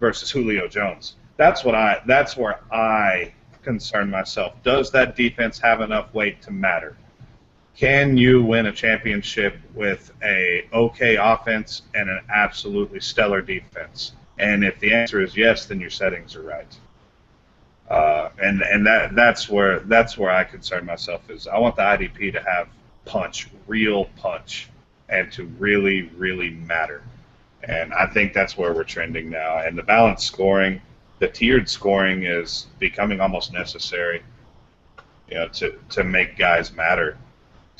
versus Julio Jones. That's where I concern myself. Does that defense have enough weight to matter? Can you win a championship with a okay offense and an absolutely stellar defense? And if the answer is yes, then your settings are right. And that's where I concern myself is I want the IDP to have punch, real punch, and to really, really matter. And I think that's where we're trending now. And the balanced scoring, the tiered scoring is becoming almost necessary, to make guys matter.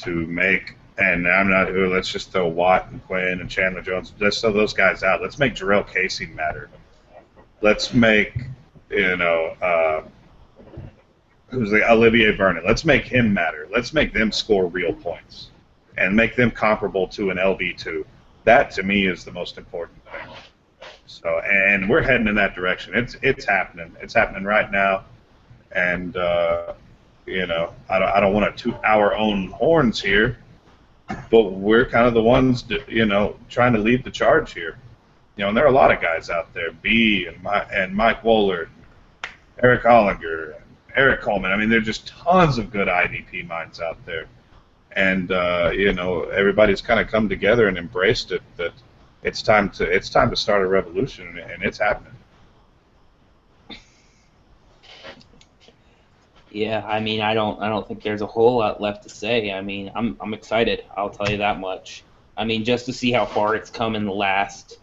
And I'm not. Let's just throw Watt and Quinn and Chandler Jones. Let's throw those guys out. Let's make Jarrell Casey matter. Let's make Olivier Vernon. Let's make him matter. Let's make them score real points and make them comparable to an LB2. That to me is the most important thing. So, and we're heading in that direction. It's happening. It's happening right now, and I don't want to toot our own horns here, but we're kind of the ones trying to lead the charge here. And there are a lot of guys out there, B and Mike Wohlert, Eric Hollinger, and Eric Coleman. I mean, there are just tons of good IDP minds out there, and everybody's kind of come together and embraced it. That it's time to start a revolution, and it's happening. Yeah, I mean, I don't think there's a whole lot left to say. I mean, I'm excited. I'll tell you that much. I mean, just to see how far it's come in the last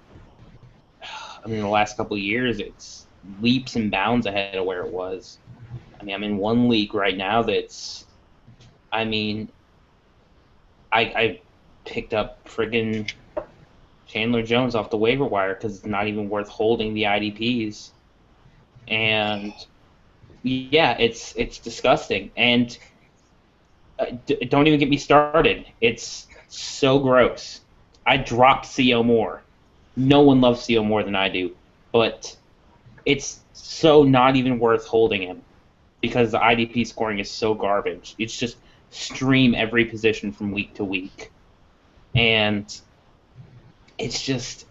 couple of years, it's leaps and bounds ahead of where it was. I mean, I'm in one league right now that's, I mean, I picked up friggin' Chandler Jones off the waiver wire because it's not even worth holding the IDPs, and yeah, it's disgusting. And don't even get me started. It's so gross. I dropped C.O. Moore. No one loves C.O. more than I do, but it's so not even worth holding him because the IDP scoring is so garbage. It's just stream every position from week to week, and it's just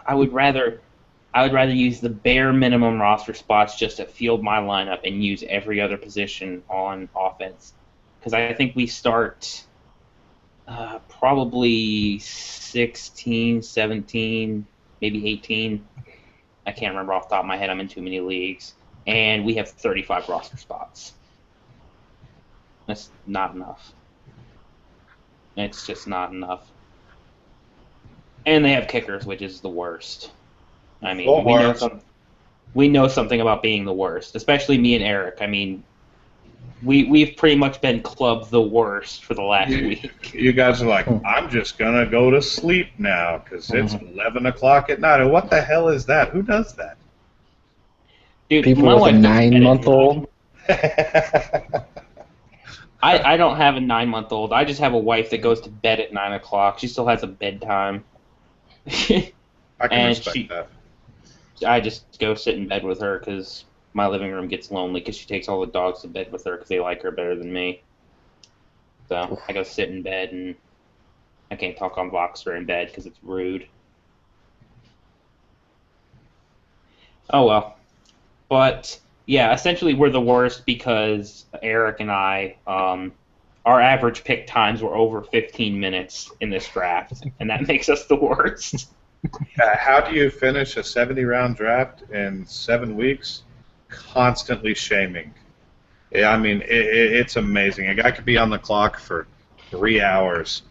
I would rather use the bare minimum roster spots just to field my lineup and use every other position on offense. Because I think we start probably 16, 17, maybe 18. I can't remember off the top of my head. I'm in too many leagues. And we have 35 roster spots. That's not enough. It's just not enough. And they have kickers, which is the worst. I mean, we know something about being the worst, especially me and Eric. I mean, we've pretty much been clubbed the worst for the last week. You guys are like, I'm just gonna go to sleep now because it's 11 o'clock at night. And what the hell is that? Who does that? Dude, People my with wife a goes to bed at 9-month-old. I don't have a 9-month-old. I just have a wife that goes to bed at 9 o'clock. She still has a bedtime. I can respect that. I just go sit in bed with her because my living room gets lonely because she takes all the dogs to bed with her because they like her better than me. So I go sit in bed, and I can't talk on Voxer in bed because it's rude. Oh well. But yeah, essentially we're the worst because Eric and I, our average pick times were over 15 minutes in this draft, and that makes us the worst. How do you finish a 70-round draft in 7 weeks? Constantly shaming. Yeah, I mean, it's amazing. A guy could be on the clock for 3 hours.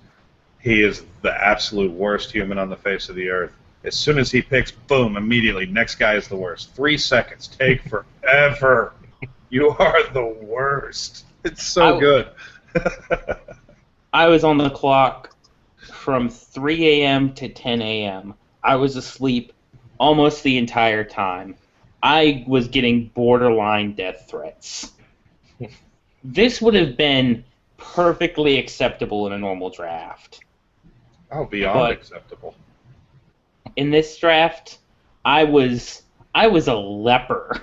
He is the absolute worst human on the face of the earth. As soon as he picks, boom, immediately, next guy is the worst. 3 seconds. Take forever. You are the worst. It's so good. I was on the clock from 3 a.m. to 10 a.m. I was asleep almost the entire time. I was getting borderline death threats. This would have been perfectly acceptable in a normal draft. Oh, beyond But acceptable. in this draft, I was a leper.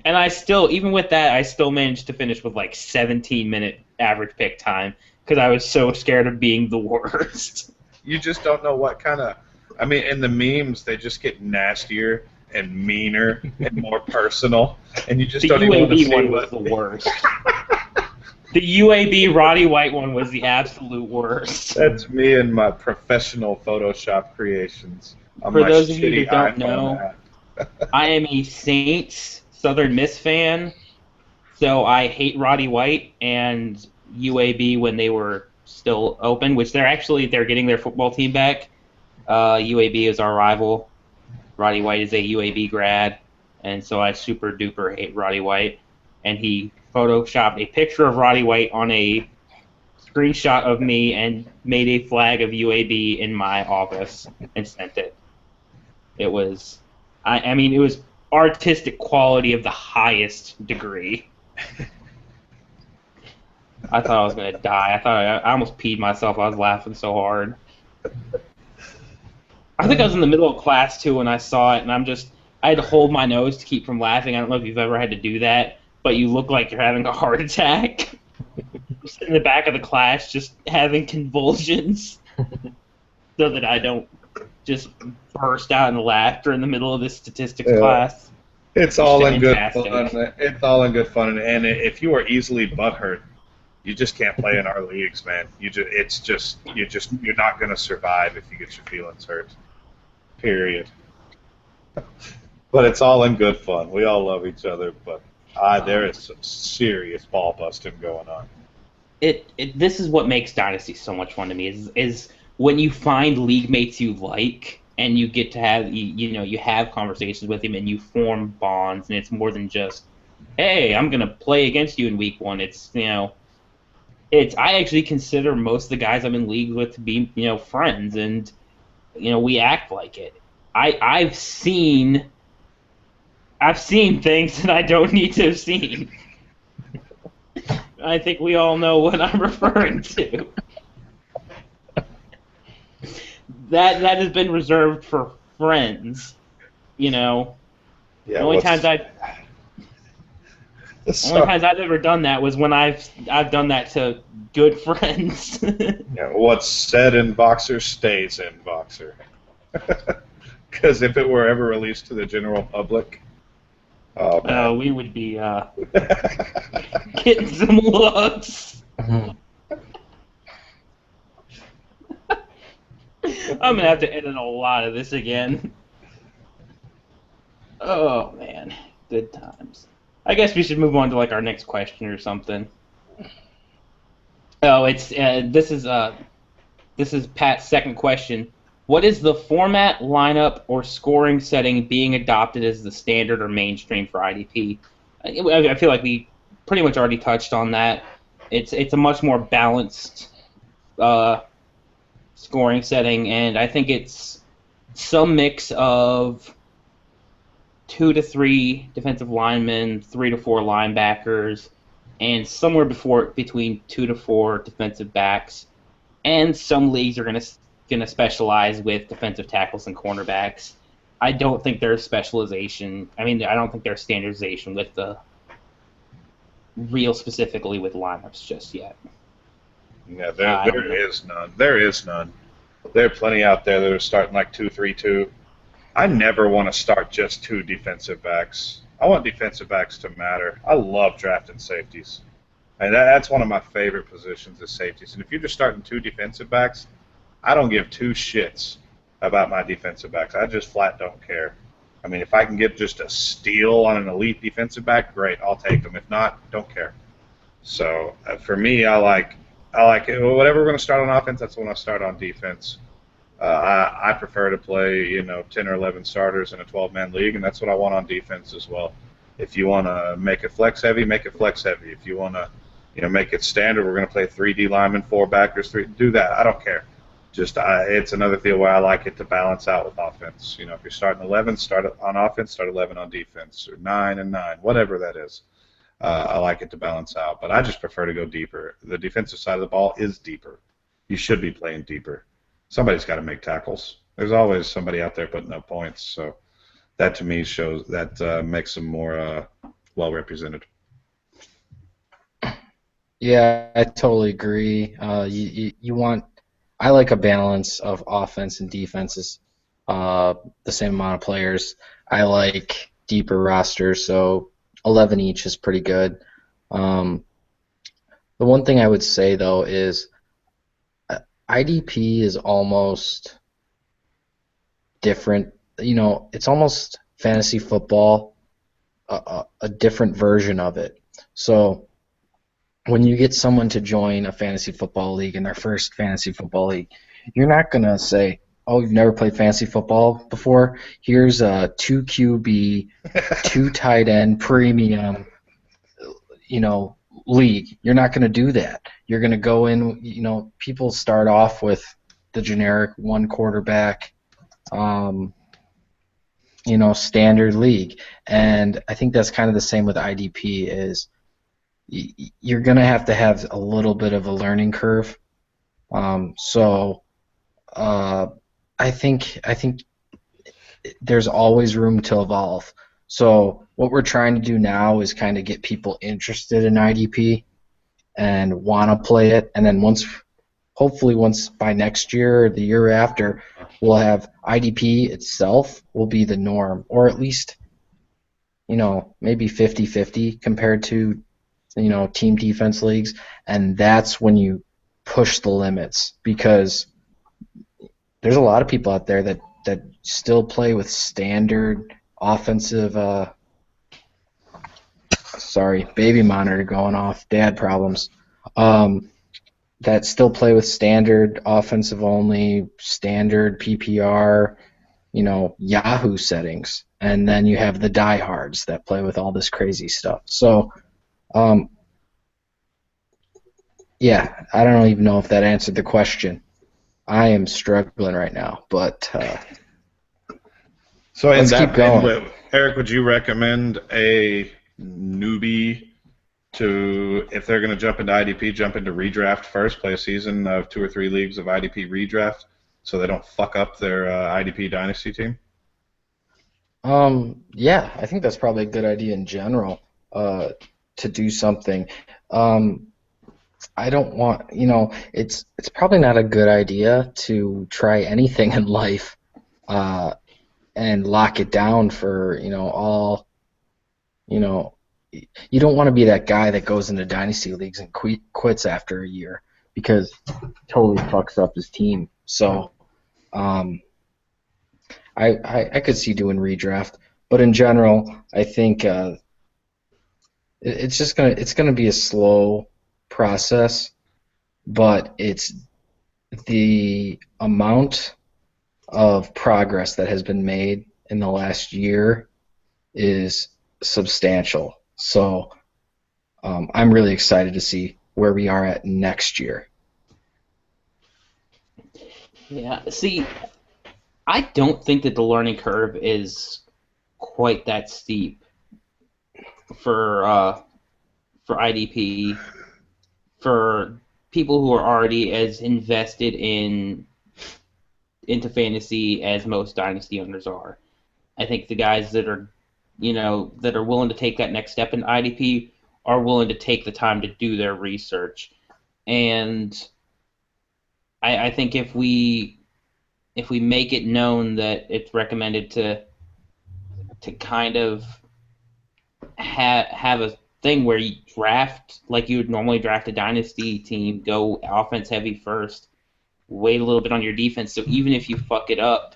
And I still, even with that, I still managed to finish with like 17-minute average pick time because I was so scared of being the worst. You just don't know what kind of. I mean, in the memes, they just get nastier and meaner and more personal, and you just The don't even want to UAB see one was the worst. The UAB Roddy White one was the absolute worst. That's me and my professional Photoshop creations. On For my those of you shitty that don't iPhone know, app. I am a Saints Southern Miss fan, so I hate Roddy White and UAB when they were still open, which they're getting their football team back. UAB is our rival. Roddy White is a UAB grad, and so I super duper hate Roddy White. And he photoshopped a picture of Roddy White on a screenshot of me and made a flag of UAB in my office and sent it. It was, I mean, it was artistic quality of the highest degree. I thought I was gonna die. I almost peed myself. I was laughing so hard. I think I was in the middle of class too when I saw it, and I had to hold my nose to keep from laughing. I don't know if you've ever had to do that, but you look like you're having a heart attack. Just in the back of the class, just having convulsions, so that I don't just burst out in laughter in the middle of this statistics class. It's all in good Fantastic. fun. It's all in good fun, and if you are easily butthurt, you just can't play in our leagues, man. You're not gonna survive if you get your feelings hurt. Period. But it's all in good fun. We all love each other, but there is some serious ball busting going on. This is what makes Dynasty so much fun to me is when you find league mates you like and you get to have you have conversations with him and you form bonds, and it's more than just, hey, I'm gonna play against you in week one. It's I actually consider most of the guys I'm in league with to be friends, and we act like it. I've seen things that I don't need to have seen. I think we all know what I'm referring to. That has been reserved for friends, Yeah. The only times I've ever done that was when I've done that to good friends. Yeah, what's said in Boxer stays in Boxer. Because if it were ever released to the general public, oh man, we would be getting some looks. I'm gonna have to edit a lot of this again. Oh man, good times. I guess we should move on to like our next question or something. Oh, it's this is Pat's second question. What is the format, lineup, or scoring setting being adopted as the standard or mainstream for IDP? I feel like we pretty much already touched on that. It's a much more balanced scoring setting, and I think it's some mix of 2 to 3 defensive linemen, 3 to 4 linebackers, and somewhere between 2 to 4 defensive backs. And some leagues are going to specialize with defensive tackles and cornerbacks. I don't think there's specialization. I mean, I don't think there's standardization with the real specifically with lineups just yet. Yeah, there is none. There is none. There are plenty out there that are starting like 2-3-2. I never want to start just 2 defensive backs. I want defensive backs to matter. I love drafting safeties. And that's one of my favorite positions is safeties. And if you're just starting 2 defensive backs, I don't give 2 shits about my defensive backs. I just flat don't care. I mean, if I can get just a steal on an elite defensive back, great, I'll take them. If not, don't care. So for me, I like whatever we're going to start on offense. That's when I start on defense. I prefer to play 10 or 11 starters in a 12-man league, and that's what I want on defense as well. If you want to make it flex heavy, make it flex heavy. If you want to Make it standard. We're going to play 3D linemen, 4 backers, 3. Do that. I don't care. Just it's another deal where I like it to balance out with offense. If you're starting 11, start on offense, start 11 on defense, or 9 and 9, whatever that is. I like it to balance out, but I just prefer to go deeper. The defensive side of the ball is deeper. You should be playing deeper. Somebody's got to make tackles. There's always somebody out there putting up points. So that to me shows that makes them more well represented. Yeah, I totally agree. You want I like a balance of offense and defenses, the same amount of players. I like deeper rosters, so 11 each is pretty good. Um, the one thing I would say though is IDP is almost different. It's almost fantasy football, a different version of it. So when you get someone to join a fantasy football league in their first fantasy football league, you're not going to say, oh, you've never played fantasy football before? Here's a 2 QB, 2 tight end premium, league. You're not going to do that. You're going to go in, people start off with the generic 1 quarterback, standard league. And I think that's kind of the same with IDP is you're going to have a little bit of a learning curve. I think there's always room to evolve. So what we're trying to do now is kind of get people interested in IDP and want to play it, and then hopefully once by next year or the year after, we'll have IDP itself will be the norm, or at least maybe 50-50 compared to team defense leagues, and that's when you push the limits, because there's a lot of people out there that still play with standard offensive sorry, baby monitor going off, dad problems, that still play with standard offensive only, standard PPR, Yahoo settings, and then you have the diehards that play with all this crazy stuff. So yeah, I don't even know if that answered the question. I am struggling right now, but so let's keep going. Eric, would you recommend a newbie to, if they're going to jump into IDP, jump into redraft first, play a season of 2 or 3 leagues of IDP redraft so they don't fuck up their IDP dynasty team? Yeah, I think that's probably a good idea in general, to do something. I don't want, it's probably not a good idea to try anything in life and lock it down for, all, you don't want to be that guy that goes into dynasty leagues and quits after a year because it totally fucks up his team. So I could see doing redraft, but in general, I think it's gonna be a slow process, but it's the amount of progress that has been made in the last year is substantial. So I'm really excited to see where we are at next year. Yeah, see, I don't think that the learning curve is quite that steep for IDP, for people who are already as invested into fantasy as most dynasty owners are. I think the guys that are willing to take that next step in IDP are willing to take the time to do their research. And I think if we make it known that it's recommended to kind of have a thing where you draft like you would normally draft a dynasty team, go offense heavy first, wait a little bit on your defense, so even if you fuck it up,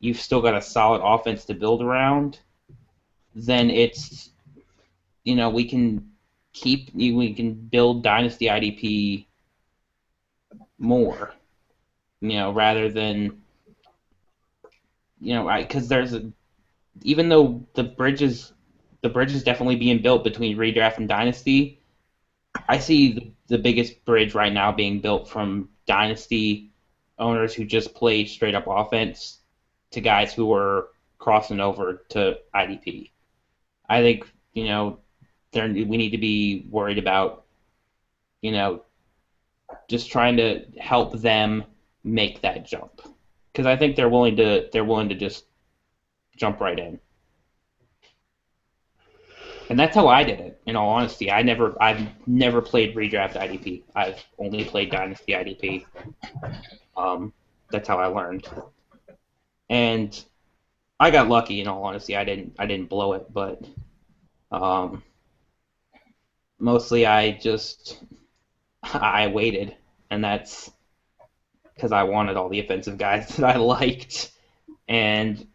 you've still got a solid offense to build around, then it's we can build dynasty IDP more, rather than because even though the bridge is definitely being built between redraft and dynasty, I see the biggest bridge right now being built from dynasty owners who just play straight up offense to guys who are crossing over to IDP. I think, we need to be worried about, you know, just trying to help them make that jump. Because I think they're willing to just jump right in. And that's how I did it, in all honesty. I've never played redraft IDP. I've only played Dynasty IDP. That's how I learned. And I got lucky, in all honesty. I didn't blow it, but mostly I waited, and that's because I wanted all the offensive guys that I liked. And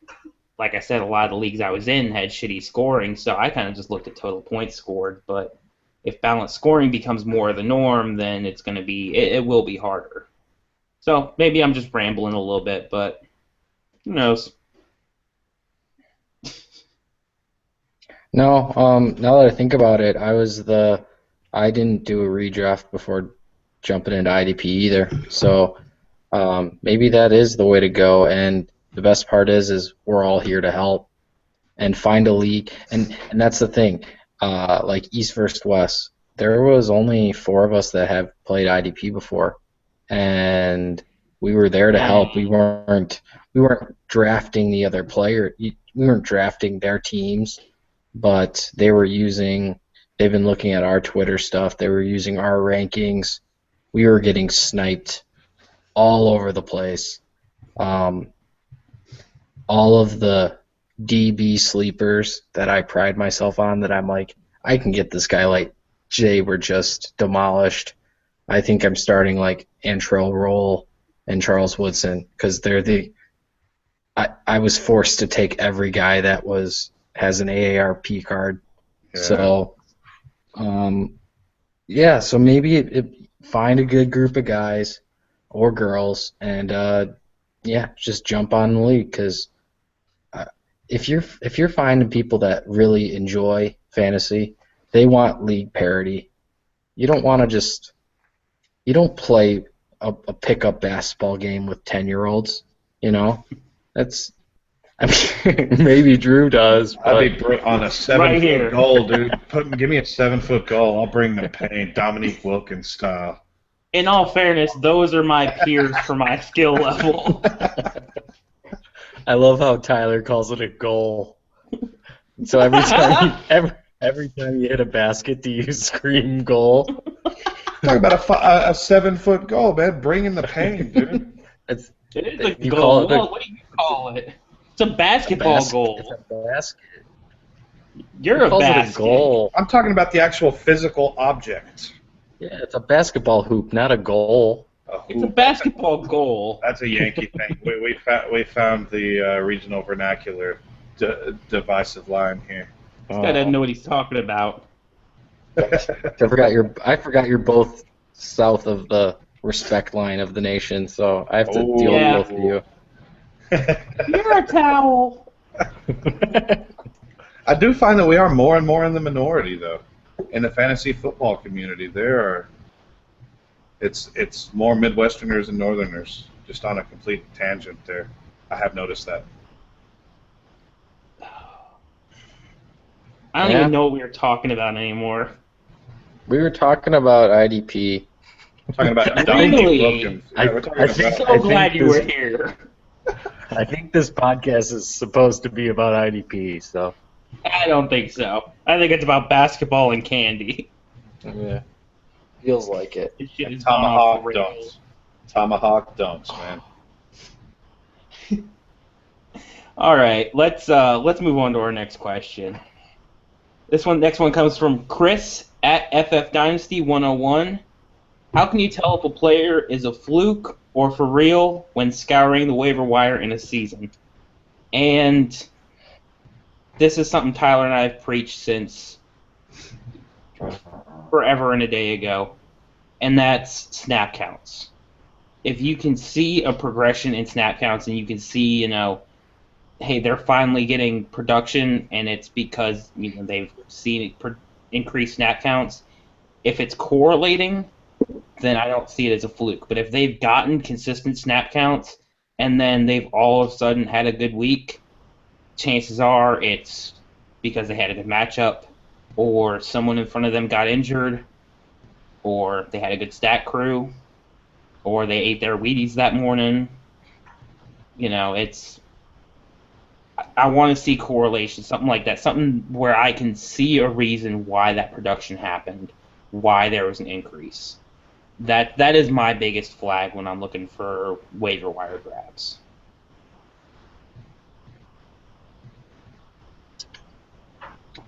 like I said, a lot of the leagues I was in had shitty scoring, so I kind of just looked at total points scored. But if balanced scoring becomes more of the norm, then it will be harder. So maybe I'm just rambling a little bit, but who knows? No, now that I think about it, I didn't do a redraft before jumping into IDP either. So maybe that is the way to go. And the best part is we're all here to help and find a league. And that's the thing. Like East versus West, there was only 4 of us that have played IDP before, and we were there to help. We weren't drafting the other player. We weren't drafting their teams, but they've been looking at our Twitter stuff. They were using our rankings. We were getting sniped all over the place. All of the DB sleepers that I pride myself on, that I'm like, I can get this guy, like, they were just demolished. I think I'm starting like Antrell Roll and Charles Woodson because I was forced to take every guy that has an AARP card. Yeah. So, so maybe find a good group of guys or girls and just jump on the league, because if you're finding people that really enjoy fantasy, they want league parity. You don't play a pickup basketball game with 10-year-olds. That's, I mean, maybe Drew does. But I'd be on a 7-foot Right here. goal, dude. Give me a 7-foot goal. I'll bring the pain, Dominique Wilkins style. In all fairness, those are my peers for my skill level. I love how Tyler calls it a goal. So every time you hit a basket, do you scream goal? Talk about a 7-foot goal, man. Bringing the pain, dude. It is a You goal. call it What do you call it? It's a basketball goal. It's a basket. You're He a calls it a basket. goal. I'm talking about the actual physical object. Yeah, it's a basketball hoop, not a goal. It's a basketball goal. That's a Yankee thing. We found the regional vernacular divisive line here. This guy doesn't know what he's talking about. I forgot you're both south of the respect line of the nation, so I have to deal yeah. with both of you. You're a towel. I do find that we are more and more in the minority, though, in the fantasy football community. It's more Midwesterners and Northerners, just on a complete tangent there. I have noticed that. I don't even know what we were talking about anymore. We were talking about IDP. I'm talking about Really? Dominique Wilkins. Yeah, we're talking I I'm think- about. so glad you were here. I think this podcast is supposed to be about IDP, so. I don't think so. I think it's about basketball and candy. Yeah. Feels like it. This shit is gone off Tomahawk the rails. dunks. Tomahawk dunks, man. All right, let's move on to our next question. Next one comes from Chris at FF Dynasty 101. How can you tell if a player is a fluke or for real when scouring the waiver wire in a season? And this is something Tyler and I have preached since forever and a day ago, and that's snap counts. If you can see a progression in snap counts and you can see, hey, they're finally getting production, and it's because they've seen increased snap counts. If it's correlating, then I don't see it as a fluke. But if they've gotten consistent snap counts and then they've all of a sudden had a good week, chances are it's because they had a good matchup, or someone in front of them got injured, or they had a good stat crew, or they ate their Wheaties that morning. I want to see correlation, something like that, something where I can see a reason why that production happened, why there was an increase. That is my biggest flag when I'm looking for waiver wire grabs.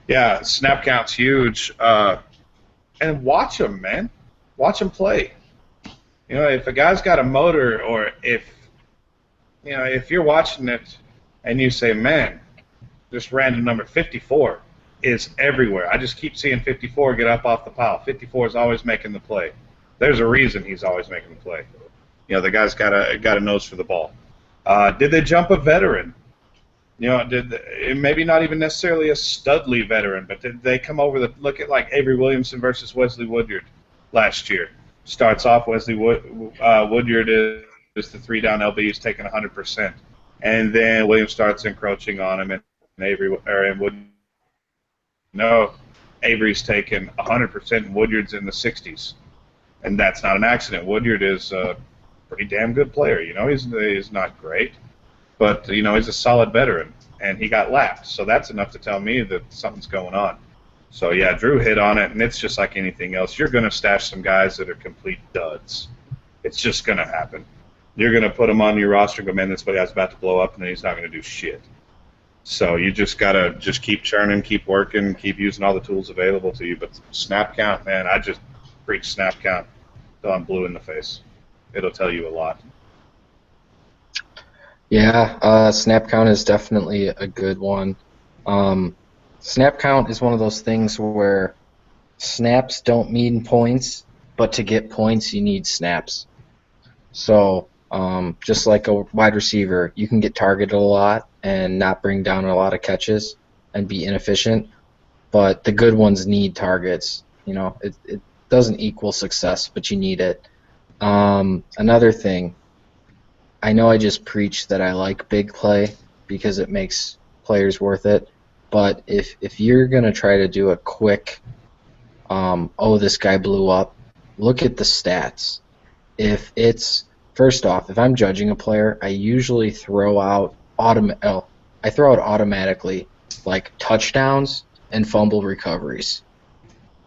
Yeah, snap count's huge. And watch him, man. Watch him play. If a guy's got a motor, or if you're watching it and you say, man, this random number 54 is everywhere. I just keep seeing 54 get up off the pile. 54 is always making the play. There's a reason he's always making the play. The guy's got a nose for the ball. Did they jump a veteran? Maybe not even necessarily a Studley veteran, but did they come over look at like Avery Williamson versus Wesley Woodyard last year? Starts off Wesley Woodyard is the 3-down LB. He's taking 100%, and then Williams starts encroaching on him, and Avery's taking 100%, and Woodyard's in the 60s, and that's not an accident. Woodyard is a pretty damn good player. He's not great, but he's a solid veteran, and he got lapped, so that's enough to tell me that something's going on. So yeah, Drew hit on it, and it's just like anything else. You're going to stash some guys that are complete duds. It's just going to happen. You're going to put them on your roster and go, man, this guy's about to blow up, and then he's not going to do shit. So you just got to just keep churning, keep working, keep using all the tools available to you. But snap count, man, I just preach snap count till I'm blue in the face. It'll tell you a lot. Yeah, snap count is definitely a good one. Snap count is one of those things where snaps don't mean points, but to get points you need snaps. So just like a wide receiver, you can get targeted a lot and not bring down a lot of catches and be inefficient, but the good ones need targets. It doesn't equal success, but you need it. Another thing, I know I just preached that I like big play because it makes players worth it, but if you're going to try to do a quick, this guy blew up, look at the stats. First off, if I'm judging a player, I usually throw out automatically like touchdowns and fumble recoveries,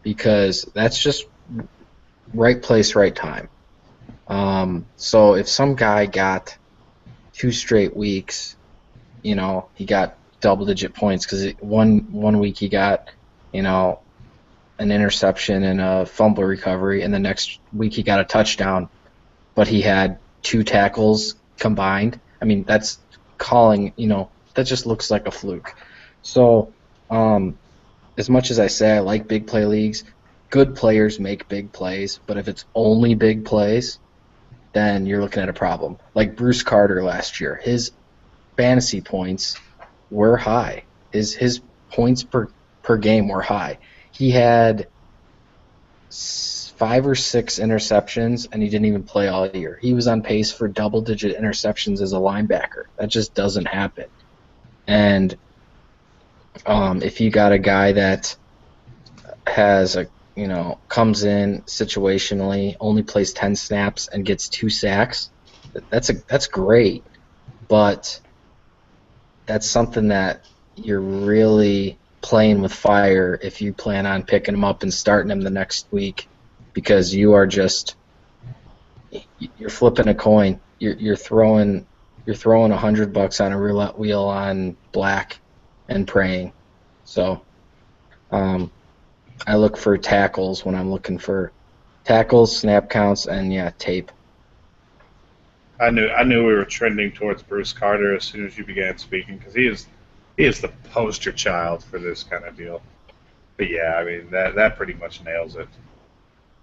because that's just right place, right time. So if some guy got 2 straight weeks, he got double-digit points because one week he got, an interception and a fumble recovery, and the next week he got a touchdown, but he had 2 tackles combined. I mean, that's that just looks like a fluke. So as much as I say I like big play leagues, good players make big plays, but if it's only big plays, then you're looking at a problem. Like Bruce Carter last year, his fantasy points were high. His points per game were high. He had 5 or 6 interceptions, and he didn't even play all year. He was on pace for double-digit interceptions as a linebacker. That just doesn't happen. And if you got a guy that has comes in situationally, only plays 10 snaps and gets 2 sacks, that's great. But that's something that you're really playing with fire if you plan on picking him up and starting him the next week, because you're flipping a coin. You're throwing $100 on a roulette wheel on black and praying. So I look for tackles when I'm looking for tackles, snap counts, and tape. I knew we were trending towards Bruce Carter as soon as you began speaking, because he is the poster child for this kind of deal. But yeah, I mean that pretty much nails it.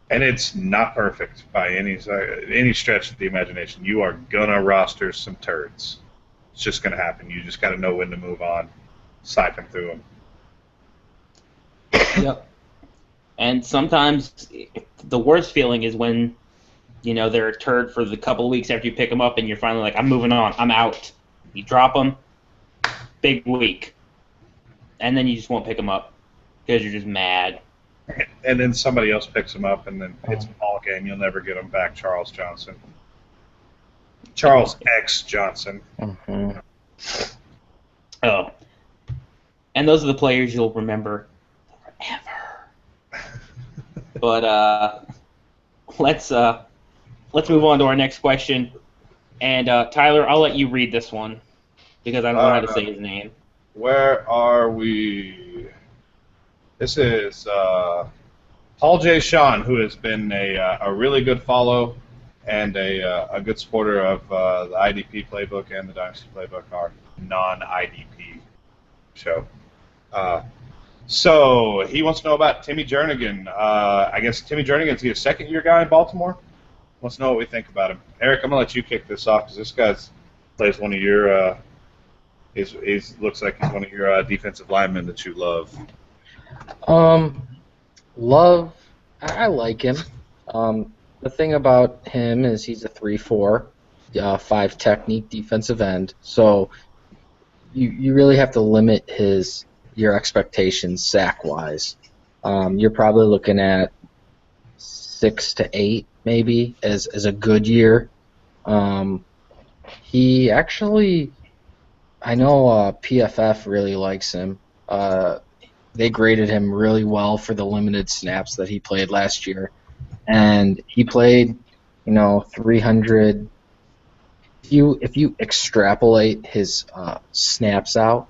And it's not perfect by any stretch of the imagination. You are gonna roster some turds. It's just gonna happen. You just got to know when to move on, siphon through them. Yep. And sometimes the worst feeling is when, they're a turd for the couple of weeks after you pick them up and you're finally like, I'm moving on, I'm out. You drop them, big week. And then you just won't pick them up because you're just mad. And then somebody else picks him up, and then it's a ball game. You'll never get him back, Charles Johnson. Charles X. Johnson. Mm-hmm. Oh. And those are the players you'll remember forever. But let's move on to our next question. And Tyler, I'll let you read this one because I don't know how to say his name. Where are we? This is Paul J. Sean, who has been a really good follow and a good supporter of the IDP Playbook and the Dynasty Playbook, our non-IDP show. So he wants to know about Timmy Jernigan. I guess Timmy Jernigan, is he a second-year guy in Baltimore? Wants to know what we think about him. Eric, I'm going to let you kick this off because this guy plays one of your looks like he's one of your defensive linemen that you love. I like him. The thing about him is he's a 3-4, 5 technique defensive end. So you really have to limit your expectations sack-wise. You're probably looking at 6 to 8 maybe as a good year. He actually, I know PFF really likes him. They graded him really well for the limited snaps that he played last year. And he played, 300. If you extrapolate his snaps out,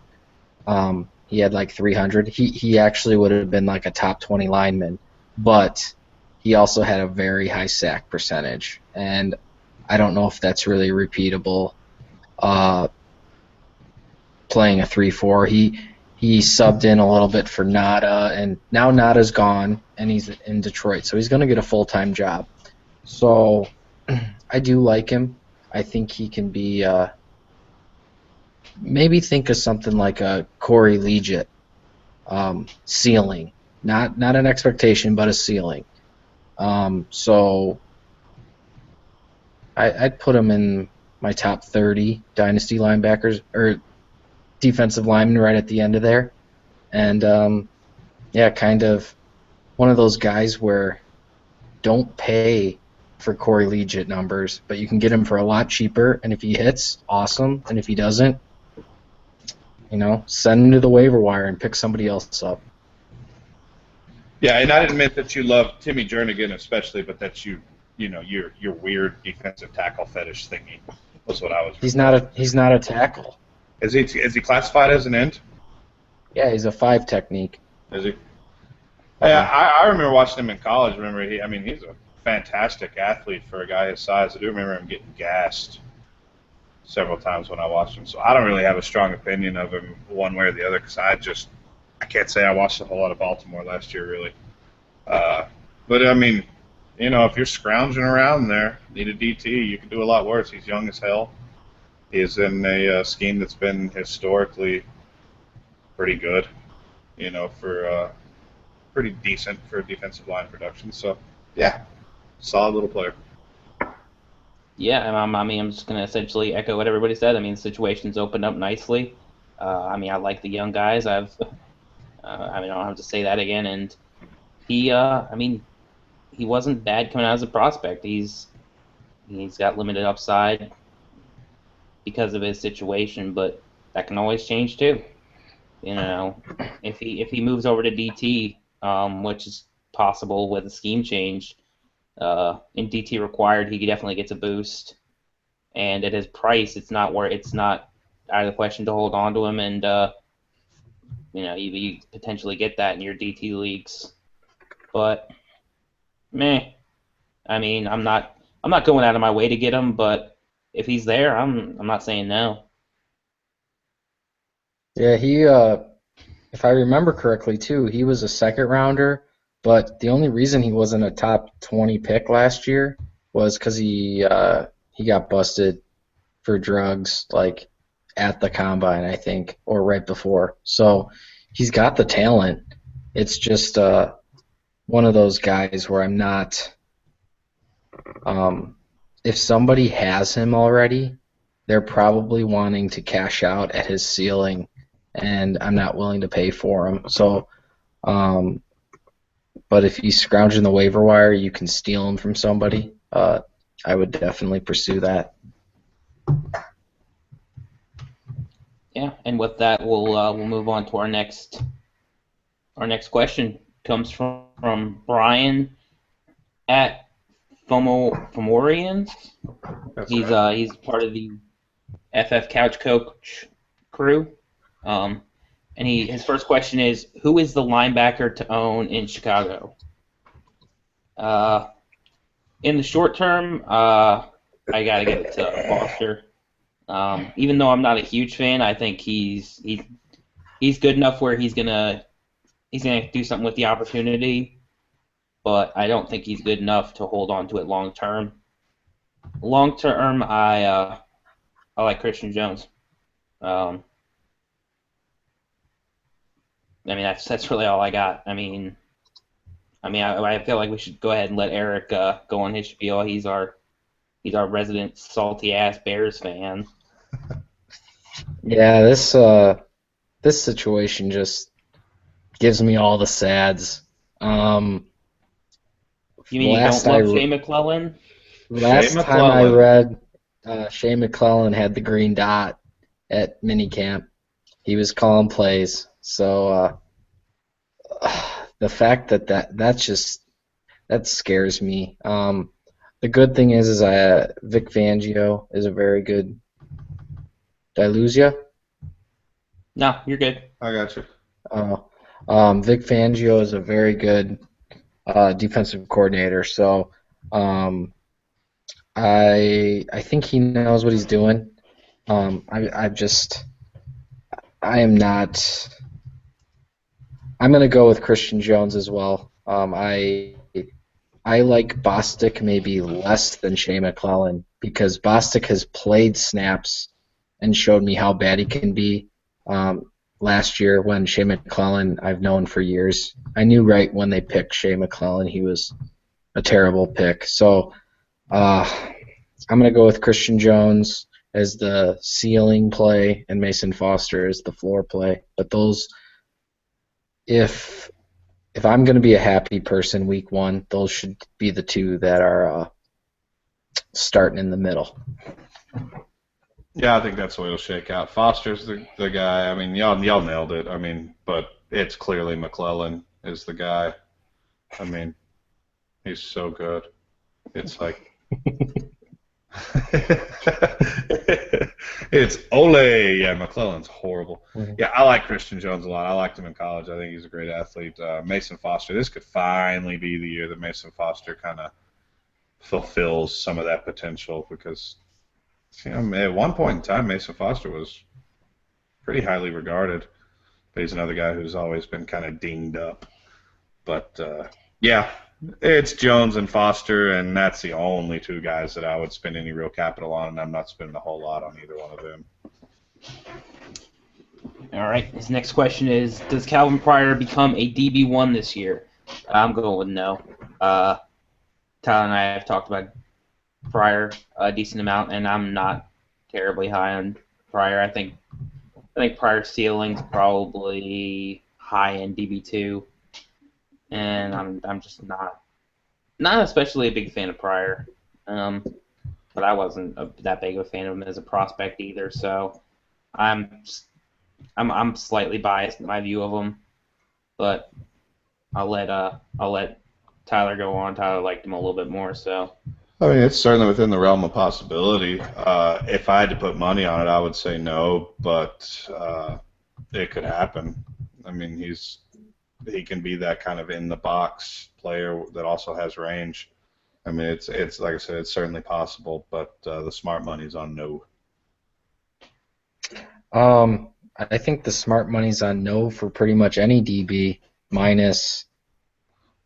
he had like 300. He actually would have been like a top 20 lineman, but he also had a very high sack percentage. And I don't know if that's really repeatable. Playing a 3-4, he subbed in a little bit for Nada, and now Nada's gone, and he's in Detroit, so he's going to get a full-time job. So I do like him. I think he can be maybe think of something like a Corey Liuget ceiling. Not an expectation, but a ceiling. So I'd put him in my top 30 dynasty linebackers, or defensive lineman right at the end of there. And, kind of one of those guys where don't pay for Corey Liuget numbers, but you can get him for a lot cheaper, and if he hits, awesome, and if he doesn't, send him to the waiver wire and pick somebody else up. Yeah, and I didn't admit that you love Timmy Jernigan especially, but that your weird defensive tackle fetish thingy was what I was. He's not a tackle. Is he classified as an end? Yeah, he's a 5 technique. Is he? Hey, I remember watching him in college. He's a fantastic athlete for a guy his size. I do remember him getting gassed several times when I watched him. So I don't really have a strong opinion of him one way or the other because I can't say I watched a whole lot of Baltimore last year really. But if you're scrounging around there, need a DT, you can do a lot worse. He's young as hell. He's in a scheme that's been historically pretty good, for pretty decent for defensive line production. So, yeah, solid little player. Yeah, I'm just going to essentially echo what everybody said. The situation's opened up nicely. I like the young guys. I don't have to say that again. And he wasn't bad coming out as a prospect. He's got limited upside because of his situation, but that can always change too. If he moves over to DT, which is possible with a scheme change, in DT required, he definitely gets a boost. And at his price, it's not out of the question to hold on to him, and you potentially get that in your DT leagues. But I'm not going out of my way to get him, but if he's there, I'm not saying no. Yeah, he if I remember correctly too, he was a second rounder, but the only reason he wasn't a top 20 pick last year was because he got busted for drugs like at the combine, I think, or right before. So he's got the talent. It's just one of those guys where I'm not. If somebody has him already, they're probably wanting to cash out at his ceiling, and I'm not willing to pay for him. So, but if you scrounge in the waiver wire, you can steal him from somebody. I would definitely pursue that. Yeah, and with that, we'll move on to our next question. Comes from Brian at Fomorians. He's part of the FF Couch Coach crew. And his first question is, who is the linebacker to own in Chicago? In the short term, I gotta give it to Foster. Even though I'm not a huge fan, I think he's good enough where he's gonna do something with the opportunity. But I don't think he's good enough to hold on to it long term. Long term, I like Christian Jones. I mean, that's really all I got. I feel like we should go ahead and let Eric go on his spiel. He's our resident salty ass Bears fan. Yeah, this situation just gives me all the sads. You mean you don't love Shea McClellan? Last time I read, Shea McClellan had the green dot at minicamp. He was calling plays. So the fact that scares me. The good thing is Vic Fangio is a very good. Did I lose you? No, you're good. I got you. Vic Fangio is a very good defensive coordinator. So I think he knows what he's doing. I am not. I'm going to go with Christian Jones as well. I like Bostic maybe less than Shea McClellan because Bostic has played snaps and showed me how bad he can be. Last year when Shea McClellan I've known for years. I knew right when they picked Shea McClellan he was a terrible pick. So I'm going to go with Christian Jones as the ceiling play and Mason Foster as the floor play. But those, if I'm going to be a happy person week one, those should be the two that are starting in the middle. Yeah, I think that's the way it'll shake out. Foster's the guy. I mean, y'all nailed it. I mean, but it's clearly McClellan is the guy. I mean, he's so good. It's like it's ole. Yeah, McClellan's horrible. Mm-hmm. Yeah, I like Christian Jones a lot. I liked him in college. I think he's a great athlete. Mason Foster. This could finally be the year that Mason Foster kind of fulfills some of that potential because. At one point in time, Mason Foster was pretty highly regarded, but he's another guy who's always been kind of dinged up. But, yeah, it's Jones and Foster, and that's the only two guys that I would spend any real capital on, and I'm not spending a whole lot on either one of them. All right, his next question is, does Calvin Pryor become a DB1 this year? I'm going with no. Tyler and I have talked about Pryor a decent amount, and I'm not terribly high on Pryor. I think Pryor's ceiling's probably high in DB2, and I'm just not especially a big fan of Pryor. But I wasn't that big of a fan of him as a prospect either, so I'm slightly biased in my view of him. But I'll let Tyler go on. Tyler liked him a little bit more, so. I mean, it's certainly within the realm of possibility. If I had to put money on it, I would say no, but it could happen. I mean, he can be that kind of in the box player that also has range. I mean, it's like I said, it's certainly possible, but the smart money's on no. I think the smart money's on no for pretty much any DB minus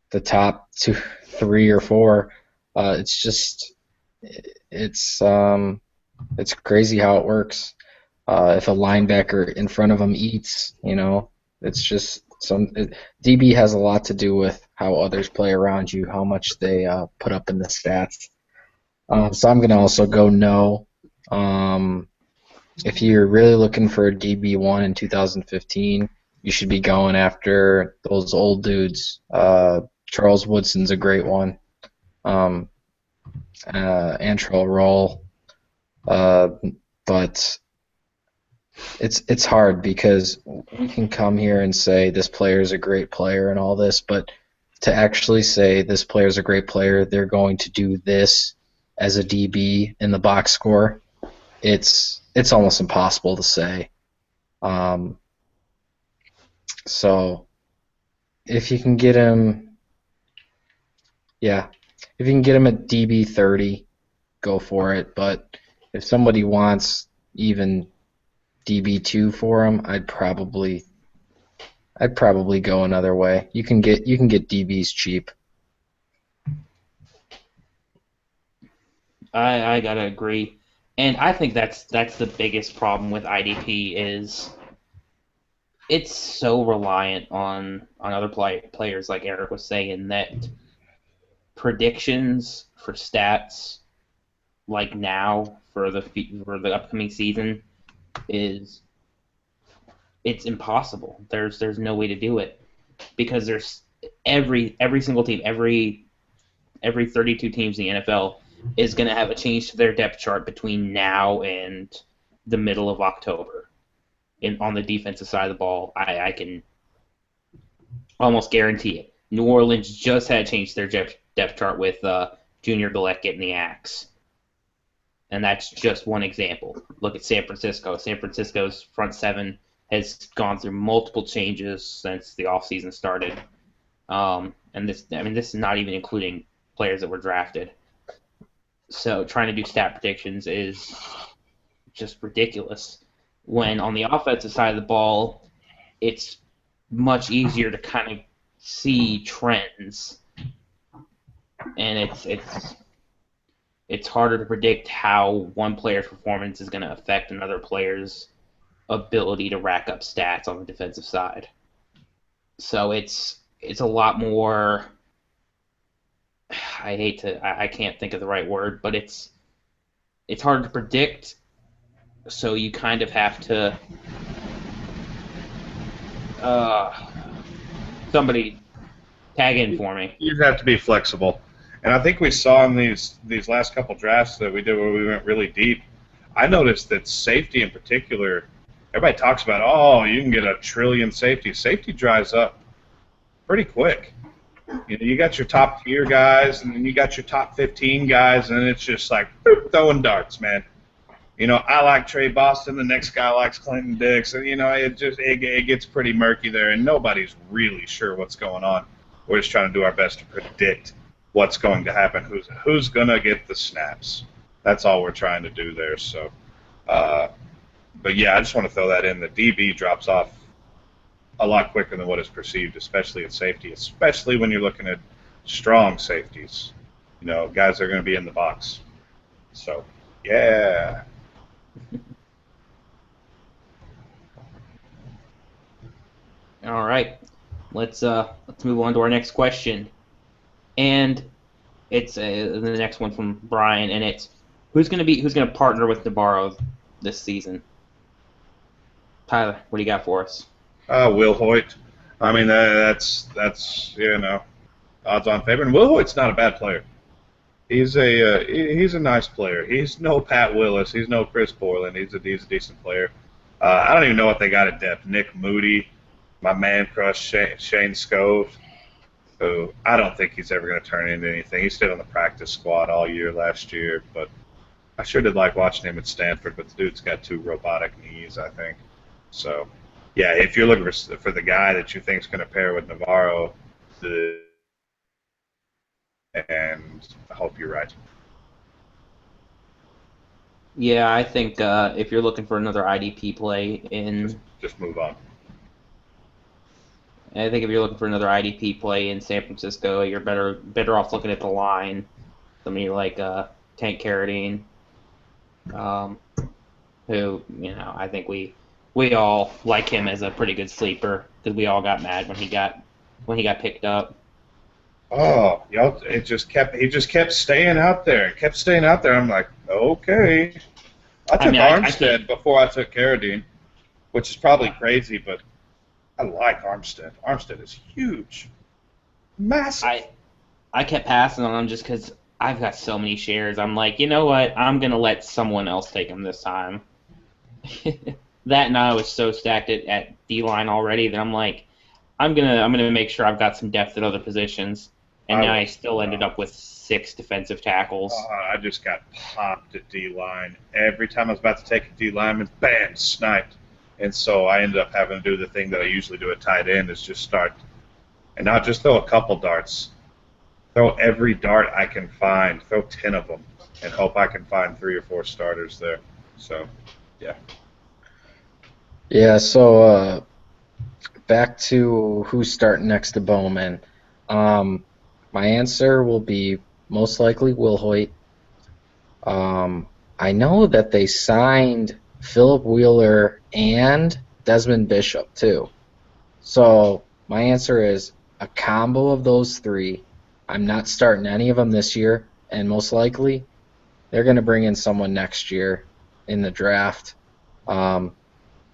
the top 2, 3, or 4. It's crazy how it works. If a linebacker in front of him eats, it's just DB has a lot to do with how others play around you, how much they put up in the stats. So I'm going to also go no. If you're really looking for a DB1 in 2015, you should be going after those old dudes. Charles Woodson's a great one. Antrell Roll. But it's hard because we can come here and say this player is a great player and all this, but to actually say this player is a great player, they're going to do this as a DB in the box score, it's almost impossible to say. So if you can get him, if you can get him at DB 30, go for it. But if somebody wants even DB2 for him, I'd probably go another way. You can get DBs cheap. I gotta agree, and I think that's the biggest problem with IDP is it's so reliant on other players, like Eric was saying, that predictions for stats like now for the upcoming season it's impossible. There's no way to do it because there's every single team, every 32 teams in the NFL is going to have a change to their depth chart between now and the middle of October. On the defensive side of the ball, I can almost guarantee it. New Orleans just had changed their depth chart with Junior Gillette getting the axe. And that's just one example. Look at San Francisco. San Francisco's front seven has gone through multiple changes since the offseason started. And this is not even including players that were drafted. So trying to do stat predictions is just ridiculous. When on the offensive side of the ball, it's much easier to kind of see trends, and it's harder to predict how one player's performance is going to affect another player's ability to rack up stats on the defensive side. So it's a lot more. I can't think of the right word, but it's hard to predict. So you kind of have to. Somebody tag in for me. You have to be flexible, and I think we saw in these last couple drafts that we did where we went really deep. I noticed that safety in particular, everybody talks about, oh, you can get a trillion safety. Safety dries up pretty quick. You know, you got your top tier guys, and then you got your top 15 guys, and it's just like boop, throwing darts, man. You know, I like Trey Boston. The next guy likes Clinton Dix, and you know, it gets pretty murky there, and nobody's really sure what's going on. We're just trying to do our best to predict what's going to happen, who's gonna get the snaps. That's all we're trying to do there. So, but yeah, I just want to throw that in. The DB drops off a lot quicker than what is perceived, especially at safety, especially when you're looking at strong safeties. You know, guys that are going to be in the box. So, yeah. All right, let's move on to our next question, and it's the next one from Brian, and it's who's going to partner with Navarro this season. Tyler, what do you got for us? Will Hoyt. I mean, that's you know, odds-on favorite. And Will Hoyt's not a bad player. He's a nice player. He's no Pat Willis. He's no Chris Borland. He's a decent player. I don't even know what they got at depth. Nick Moody, my man crush Shane Scove, who I don't think he's ever going to turn into anything. He stayed on the practice squad all year last year, but I sure did like watching him at Stanford. But the dude's got 2 robotic knees, I think. So, yeah, if you're looking for the guy that you think is going to pair with Navarro, and I hope you're right. Yeah, I think if you're looking for another IDP play just move on. I think if you're looking for another IDP play in San Francisco, you're better off looking at the line. Somebody like Tank Carradine, who, you know, I think we all like him as a pretty good sleeper because we all got mad when he got picked up. Oh, y'all! He just kept staying out there, and kept staying out there. I'm like, okay. I I took mean, I can't. Armstead before I took Carradine, which is probably crazy, but I like Armstead. Armstead is huge, massive. I kept passing on him just because I've got so many shares. I'm like, you know what? I'm gonna let someone else take him this time. That and I was so stacked at D line already that I'm like, I'm gonna make sure I've got some depth at other positions. And now I still ended up with 6 defensive tackles. I just got popped at D line every time I was about to take a D lineman. Bam, sniped, and so I ended up having to do the thing that I usually do at tight end is just start and not just throw a couple darts. Throw every dart I can find. Throw 10 of them, and hope I can find 3 or 4 starters there. So, yeah. Yeah, so back to who's starting next to Bowman. My answer will be most likely Will Hoyt. I know that they signed Philip Wheeler and Desmond Bishop too. So my answer is a combo of those 3. I'm not starting any of them this year, and most likely they're going to bring in someone next year in the draft. The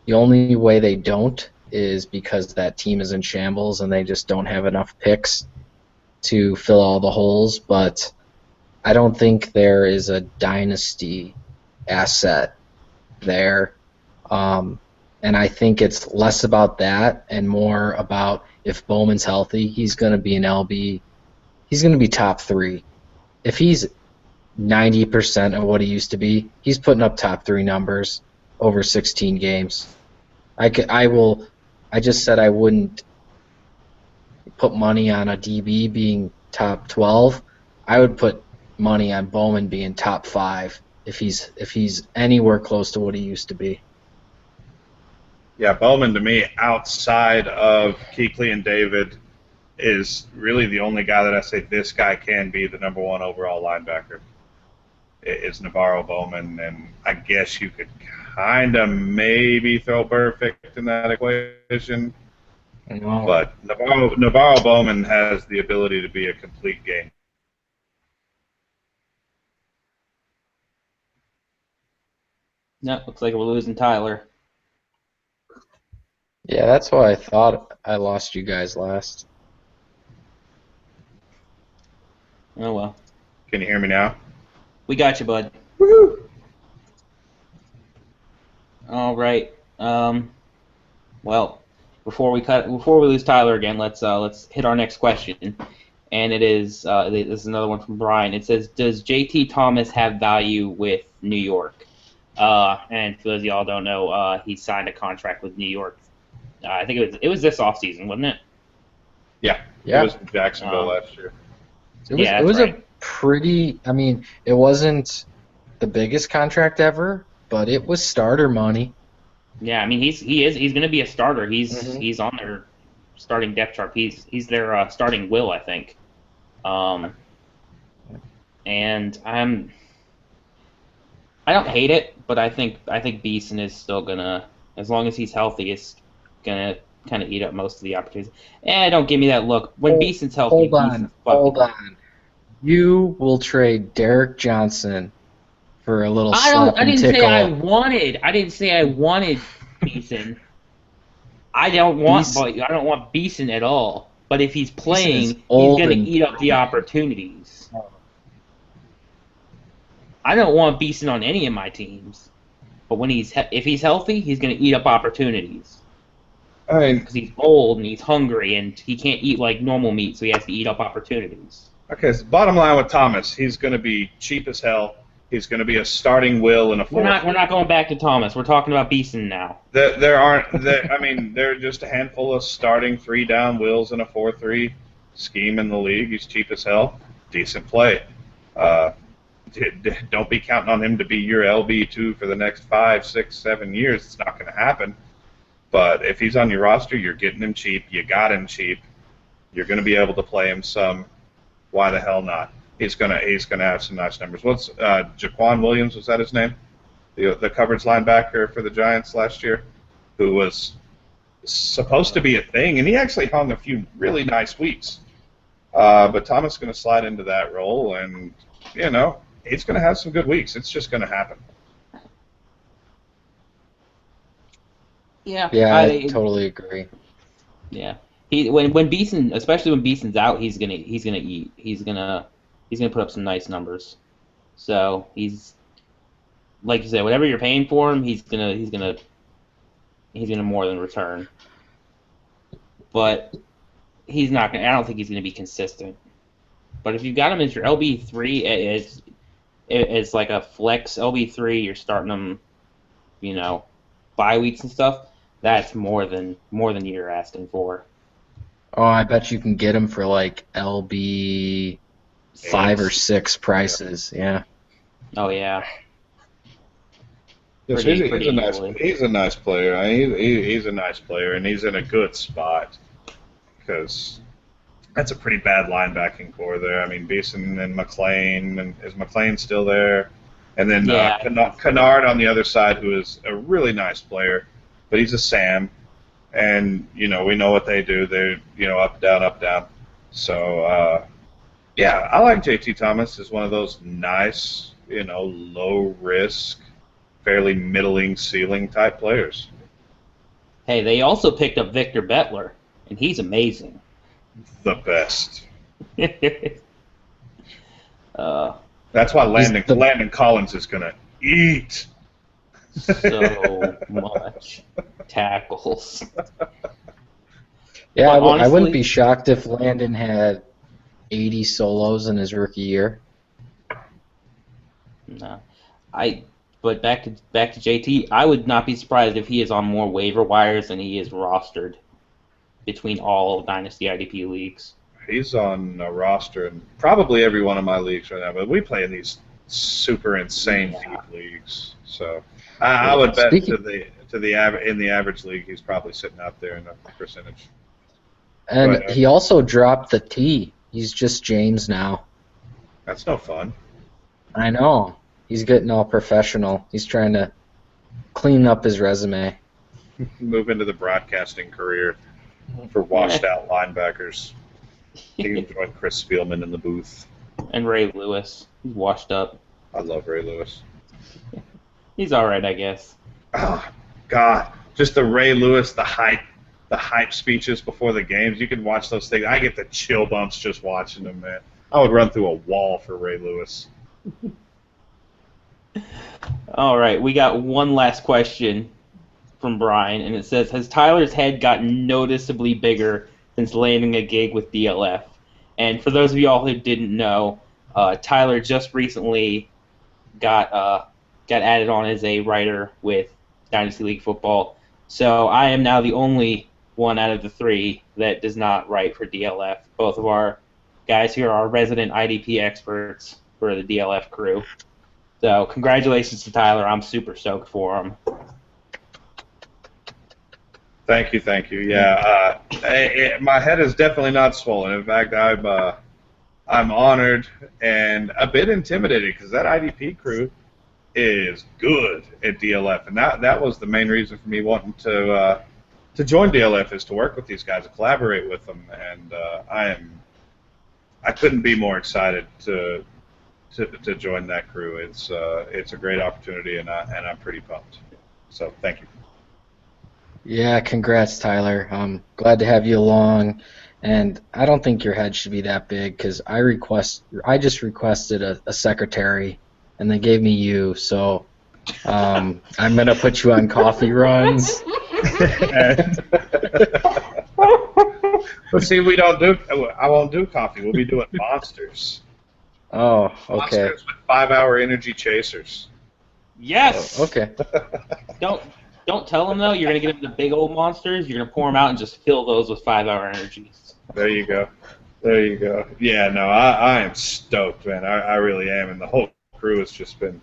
only way they don't is because that team is in shambles and they just don't have enough picks to fill all the holes, but I don't think there is a dynasty asset there. And I think it's less about that and more about if Bowman's healthy, he's going to be an LB. He's going to be top 3. If he's 90% of what he used to be, he's putting up top 3 numbers over 16 games. I just said I wouldn't put money on a DB being top 12. I would put money on Bowman being top 5 if he's anywhere close to what he used to be. Yeah, Bowman to me, outside of Kuechly and David, is really the only guy that I say this guy can be the number 1 overall linebacker. Is Navarro Bowman, and I guess you could kind of maybe throw Perfect in that equation. No. But Navarro Bowman has the ability to be a complete game. No, looks like we're losing Tyler. Yeah, that's why I thought I lost you guys last. Oh well. Can you hear me now? We got you, bud. Woohoo! All right. Well, before we lose Tyler again, let's hit our next question, and this is another one from Brian. It says, "Does JT Thomas have value with New York?" And for those of y'all who don't know, he signed a contract with New York. I think it was this offseason, wasn't it? Yeah. Yeah. It was Jacksonville last year. It was a pretty. I mean, it wasn't the biggest contract ever, but it was starter money. Yeah, I mean he's going to be a starter. He's on their starting depth chart. He's their starting will, I think. And I don't hate it, but I think Beeson is still gonna, as long as he's healthy, is gonna kind of eat up most of the opportunities. Don't give me that look. When Beeson's healthy, Hold on. You will trade Derek Johnson for a little slap and tickle. I didn't say I wanted Beeson. I don't want Beeson at all. But if he's playing, he's going to eat up the opportunities. I don't want Beeson on any of my teams. But if he's healthy, he's going to eat up opportunities. Because he's old and he's hungry and he can't eat like normal meat, so he has to eat up opportunities. Okay, so bottom line with Thomas, he's going to be cheap as hell. He's going to be a starting will in a 4. We're not going back to Thomas. We're talking about Beeson now. There are just a handful of starting 3-down wills in a 4-3 scheme in the league. He's cheap as hell. Decent play. Don't be counting on him to be your LB2 for the next 5, 6, 7 years. It's not going to happen. But if he's on your roster, you're getting him cheap. You got him cheap. You're going to be able to play him some. Why the hell not? He's gonna have some nice numbers. What's Jaquan Williams, was that his name? The coverage linebacker for the Giants last year, who was supposed to be a thing, and he actually hung a few really nice weeks. But Thomas is going to slide into that role, and he's going to have some good weeks. It's just going to happen. Yeah, Yeah, I totally agree. Yeah, when Beeson, especially when Beeson's out, he's gonna eat. He's gonna put up some nice numbers. So he's, like you said, whatever you're paying for him, he's gonna more than return. But he's not gonna. I don't think he's gonna be consistent. But if you got him as your LB3, it's like a flex LB3. You're starting him, bye weeks and stuff. That's more than you're asking for. Oh, I bet you can get him for like LB 5 or 6 prices. Yeah. Oh yeah. Yes, he's a nice player. He's a nice player, and he's in a good spot because that's a pretty bad linebacking core there. I mean, Beeson and McLean, and is McLean still there? And then Kennard on the other side, who is a really nice player, but he's a Sam, and we know what they do. They're up down up down. So yeah, I like JT Thomas as one of those nice low risk, fairly middling ceiling type players. Hey, they also picked up Victor Bettler, and he's amazing. The best. That's why Landon Collins is going to eat so much tackles. Yeah, honestly, I wouldn't be shocked if Landon had 80 solos in his rookie year. No, But back to JT, I would not be surprised if he is on more waiver wires than he is rostered between all Dynasty IDP leagues. He's on a roster in probably every one of my leagues right now, but we play in these super insane deep leagues. So I would bet in the average league he's probably sitting out there in the percentage. And he also dropped the T. He's just James now. That's no fun. I know. He's getting all professional. He's trying to clean up his resume. Move into the broadcasting career for washed-out linebackers. He can join Chris Spielman in the booth. And Ray Lewis. He's washed up. I love Ray Lewis. He's all right, I guess. Oh, God. Just the Ray Lewis, the hype speeches before the games. You can watch those things. I get the chill bumps just watching them, man. I would run through a wall for Ray Lewis. All right, we got one last question from Brian, and it says, has Tyler's head gotten noticeably bigger since landing a gig with DLF? And for those of y'all who didn't know, Tyler just recently got added on as a writer with Dynasty League Football. So I am now the only one out of the three that does not write for DLF. Both of our guys here are resident IDP experts for the DLF crew. So congratulations to Tyler. I'm super stoked for him. Thank you. Yeah, my head is definitely not swollen. In fact, I'm honored and a bit intimidated because that IDP crew is good at DLF, and that was the main reason for me wanting to join DLF, is to work with these guys, to collaborate with them, and I couldn't be more excited to join that crew. It's a great opportunity, and I'm pretty pumped. So thank you. Yeah, congrats, Tyler. I'm glad to have you along, and I don't think your head should be that big because I just requested a secretary, and they gave me you. So I'm gonna put you on coffee runs. But see, I won't do coffee. We'll be doing monsters. Oh, okay. Monsters with 5-hour energy chasers. Yes. Oh, okay. Don't tell them though. You're gonna get them the big old monsters. You're gonna pour them out and just fill those with 5-hour energies. There you go. Yeah, no, I am stoked, man. I really am, and the whole crew has just been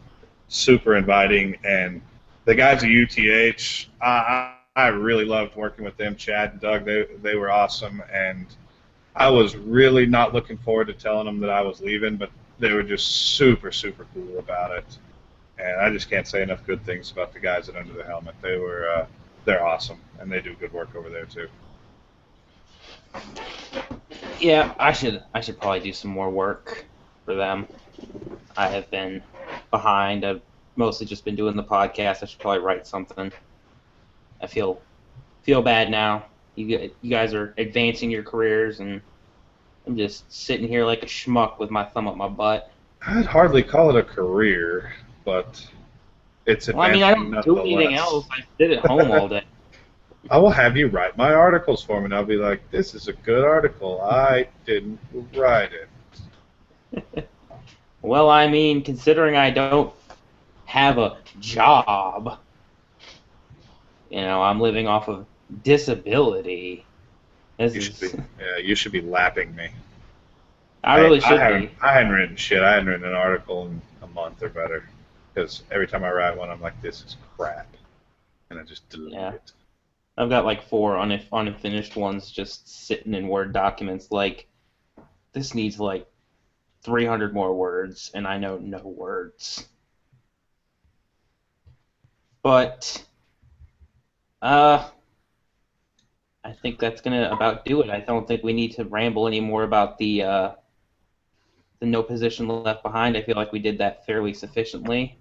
super inviting. And the guys at UTH, I really loved working with them. Chad and Doug, they were awesome, and I was really not looking forward to telling them that I was leaving, but they were just super, super cool about it. And I just can't say enough good things about the guys at Under the Helmet. They're awesome, and they do good work over there too. Yeah, I should probably do some more work for them. I have been behind. I've mostly just been doing the podcast. I should probably write something. I feel bad now. You guys are advancing your careers, and I'm just sitting here like a schmuck with my thumb up my butt. I'd hardly call it a career, but it's Well, I mean, I advancing don't do anything nonetheless. else. I sit at home all day. I will have you write my articles for me, and I'll be like, "This is a good article. I didn't write it." Well, I mean, considering I don't have a job, I'm living off of disability. This You should be, is, yeah, you should be lapping me. I really should haven't, be. I hadn't written shit. I hadn't written an article in a month or better, because every time I write one, I'm like, "This is crap," and I just delete Yeah. it. I've got like four unfinished ones just sitting in Word documents. Like, this needs like 300 more words, and I know no words. But, uh, I think that's gonna about do it. I don't think we need to ramble anymore about the no position left behind. I feel like we did that fairly sufficiently.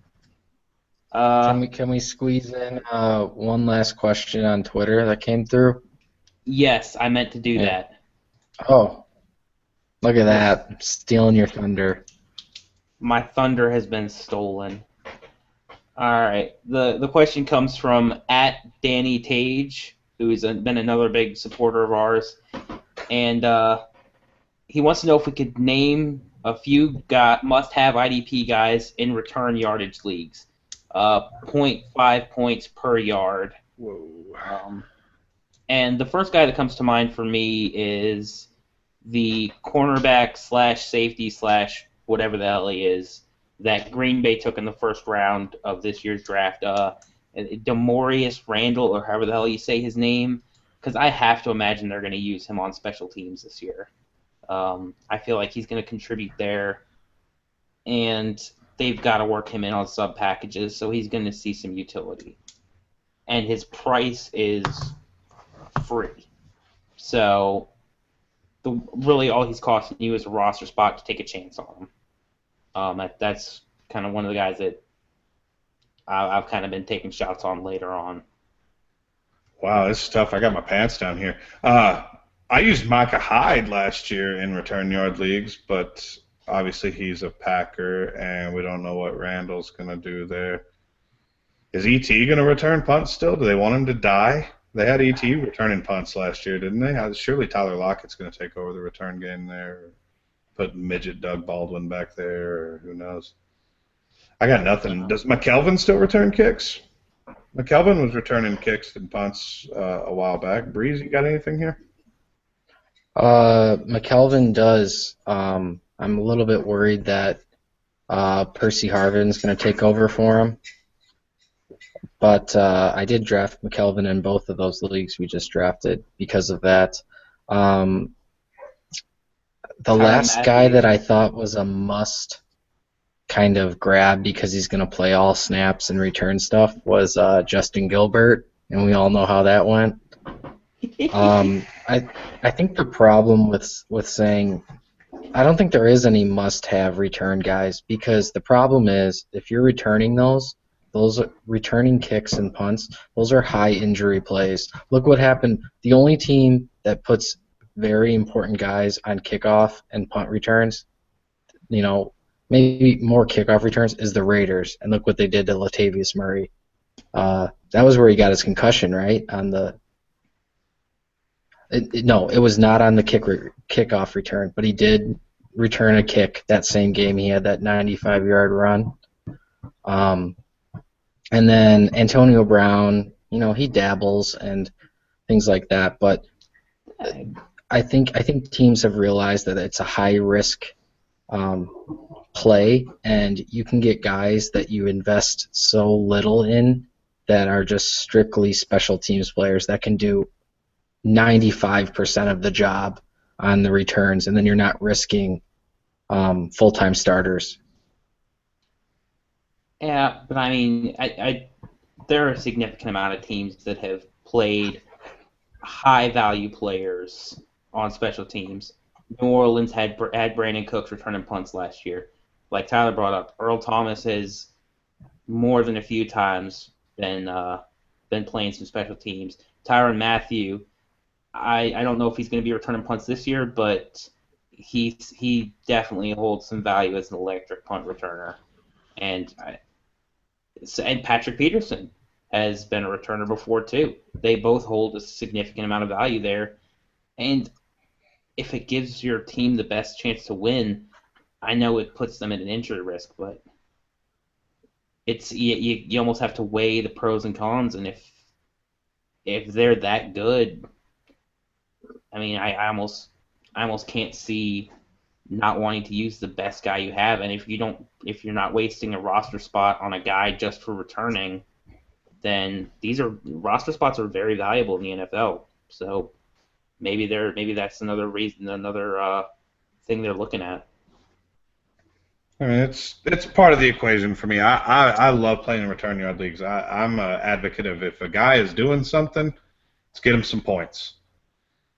Can Uh, we squeeze in one last question on Twitter that came through? yes, I meant to do Yeah. that. Oh, look at This that. Stealing your thunder. My thunder has been stolen. All right. The question comes from at Danny Tage, who's been another big supporter of ours, and he wants to know if we could name a few must-have IDP guys in return yardage leagues. Point 0.5 points per yard. Whoa. And the first guy that comes to mind for me is the cornerback slash safety slash whatever the hell he is that Green Bay took in the first round of this year's draft. Demorius Randall, or however the hell you say his name, because I have to imagine they're going to use him on special teams this year. I feel like he's going to contribute there, and they've got to work him in on sub packages, so he's going to see some utility. And his price is free. So really all he's costing you is a roster spot to take a chance on him. That's kind of one of the guys that I've kind of been taking shots on later on. Wow, this is tough. I got my pants down here. I used Micah Hyde last year in return yard leagues, but obviously he's a Packer, and we don't know what Randall's going to do there. Is ET going to return punts still? Do they want him to die? They had ET returning punts last year, didn't they? Surely Tyler Lockett's going to take over the return game there. Put midget Doug Baldwin back there, or who knows. I got nothing. Does McKelvin still return kicks? McKelvin was returning kicks and punts a while back. Breeze, you got anything here? McKelvin does. I'm a little bit worried that Percy Harvin's going to take over for him. But I did draft McKelvin in both of those leagues we just drafted because of that. The last guy that I thought was a must kind of grab because he's going to play all snaps and return stuff was Justin Gilbert, and we all know how that went. I think the problem with saying I don't think there is any must-have return guys because the problem is if you're returning those are returning kicks and punts, those are high injury plays. Look what happened. The only team that puts very important guys on kickoff and punt returns, maybe more kickoff returns, is the Raiders. And look what they did to Latavius Murray. That was where he got his concussion, right? No, it was not on the kickoff return, but he did return a kick that same game. He had that 95-yard run. And then Antonio Brown, he dabbles and things like that, but I think teams have realized that it's a high risk play, and you can get guys that you invest so little in that are just strictly special teams players that can do 95% of the job on the returns, and then you're not risking full-time starters. Yeah, but I mean, there are a significant amount of teams that have played high-value players on special teams. New Orleans had Brandon Cooks returning punts last year. Like Tyler brought up, Earl Thomas has more than a few times been playing some special teams. Tyrann Mathieu, I don't know if he's going to be returning punts this year, but he definitely holds some value as an electric punt returner. And and Patrick Peterson has been a returner before too. They both hold a significant amount of value there. And if it gives your team the best chance to win, I know it puts them at an injury risk, but it's you almost have to weigh the pros and cons. And if they're that good, I mean, I almost can't see not wanting to use the best guy you have. And if you're not wasting a roster spot on a guy just for returning, then these roster spots are very valuable in the NFL. So maybe that's another reason, another thing they're looking at. I mean, it's part of the equation for me. I love playing in return yard leagues. I'm an advocate of if a guy is doing something, let's get him some points.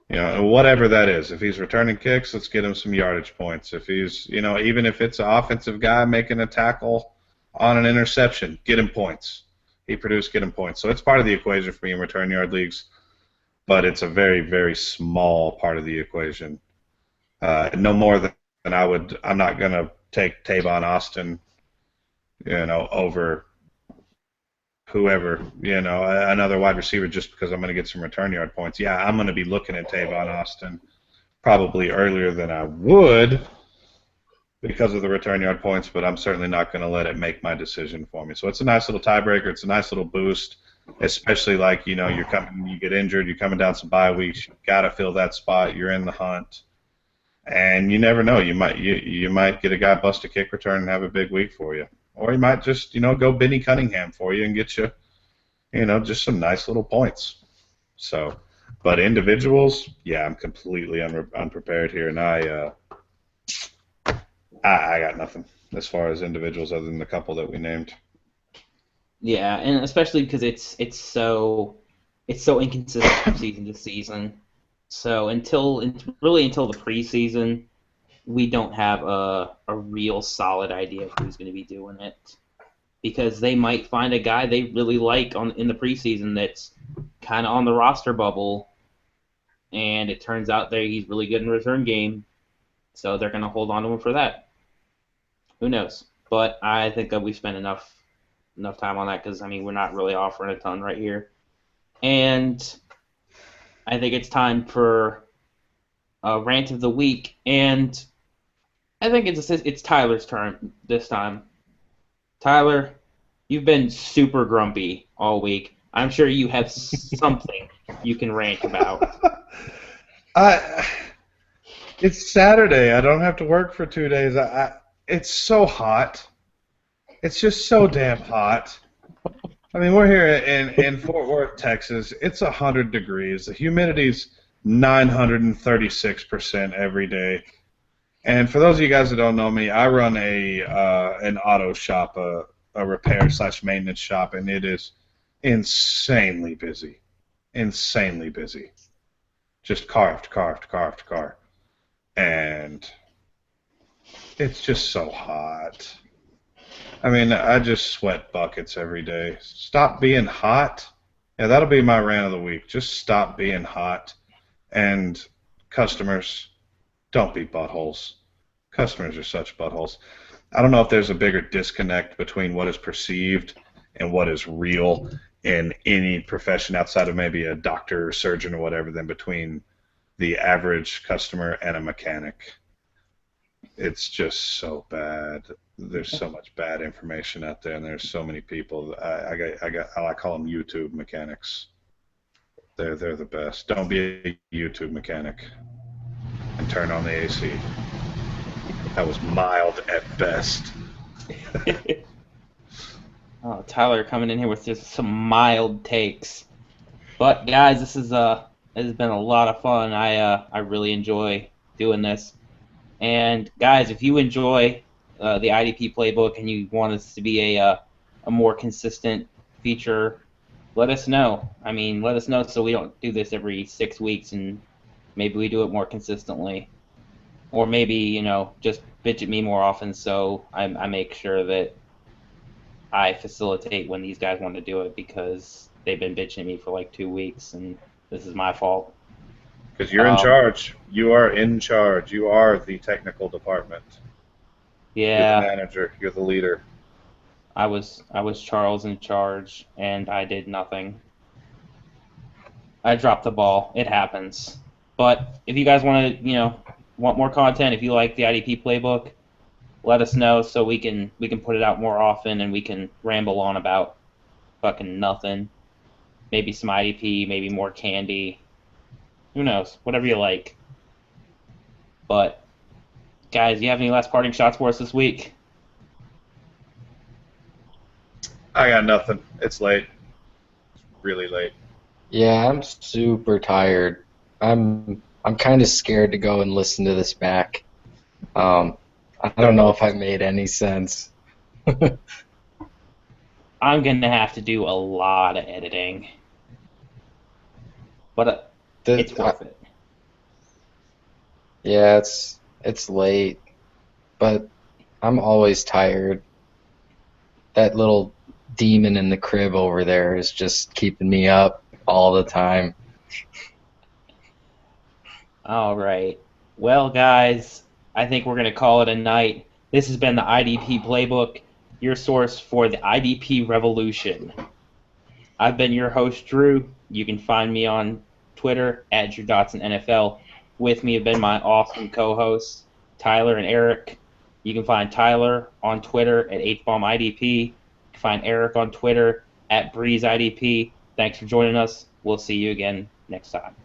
Whatever that is. If he's returning kicks, let's get him some yardage points. If he's, even if it's an offensive guy making a tackle on an interception, get him points. He produced, get him points. So it's part of the equation for me in return yard leagues, but it's a very, very small part of the equation. No more than I'm not going to take Tavon Austin, over whoever, another wide receiver just because I'm going to get some return yard points. Yeah, I'm going to be looking at Tavon Austin probably earlier than I would because of the return yard points, but I'm certainly not going to let it make my decision for me. So it's a nice little tiebreaker. It's a nice little boost, especially like, you get injured, you're coming down some bye weeks, you got to fill that spot, you're in the hunt. And you never know. You might get a guy bust a kick return and have a big week for you. Or he might just, go Benny Cunningham for you and get you, just some nice little points. So, but individuals, yeah, I'm completely unprepared here, and I got nothing as far as individuals other than the couple that we named. Yeah, and especially because it's so inconsistent from season to season. So until the preseason, we don't have a real solid idea of who's going to be doing it, because they might find a guy they really like in the preseason that's kind of on the roster bubble, and it turns out that he's really good in the return game, so they're going to hold on to him for that. Who knows? But I think that we spent enough time on that because, we're not really offering a ton right here. And I think it's time for a rant of the week, and I think it's Tyler's turn this time. Tyler, you've been super grumpy all week. I'm sure you have something you can rant about. It's Saturday. I don't have to work for 2 days. It's so hot. It's just so damn hot. We're here in Fort Worth, Texas. It's 100 degrees. The humidity's 936% every day. And for those of you guys that don't know me, I run an auto shop, a repair/maintenance shop, and it is insanely busy. Insanely busy. Just car after car after car after car. And it's just so hot. I just sweat buckets every day. Stop being hot. Yeah, that'll be my rant of the week. Just stop being hot. And customers, don't be buttholes. Customers are such buttholes. I don't know if there's a bigger disconnect between what is perceived and what is real in any profession outside of maybe a doctor or surgeon or whatever than between the average customer and a mechanic. It's just so bad. There's so much bad information out there, and there's so many people. I call them YouTube mechanics. They're the best. Don't be a YouTube mechanic and turn on the AC. That was mild at best. Oh, Tyler coming in here with just some mild takes. But guys, this has been a lot of fun. I really enjoy doing this. And guys, if you enjoy the IDP Playbook and you want us to be a more consistent feature, let us know. Let us know so we don't do this every 6 weeks and maybe we do it more consistently. Or maybe, just bitch at me more often so I make sure that I facilitate when these guys want to do it because they've been bitching at me for like 2 weeks and this is my fault. Because you're in charge. You are in charge. You are the technical department. You're the Yeah, manager. You're the leader. I was Charles in charge and I did nothing. I dropped the ball. It happens. But if you guys want to, want more content, if you like the IDP playbook, let us know so we can put it out more often and we can ramble on about fucking nothing. Maybe some IDP, maybe more candy. Who knows? Whatever you like. But guys, you have any last parting shots for us this week? I got nothing. It's late. It's really late. Yeah, I'm super tired. I'm kind of scared to go and listen to this back. I don't know if I made any sense. I'm gonna have to do a lot of editing, but it's worth it. Yeah, it's late, but I'm always tired. That little demon in the crib over there is just keeping me up all the time. All right. Well, guys, I think we're gonna call it a night. This has been the IDP Playbook, your source for the IDP revolution. I've been your host, Drew. You can find me on Twitter at DrewDotsonNFL. With me have been my awesome co-hosts, Tyler and Eric. You can find Tyler on Twitter at HBombIDP. You can find Eric on Twitter at BreezeIDP. Thanks for joining us. We'll see you again next time.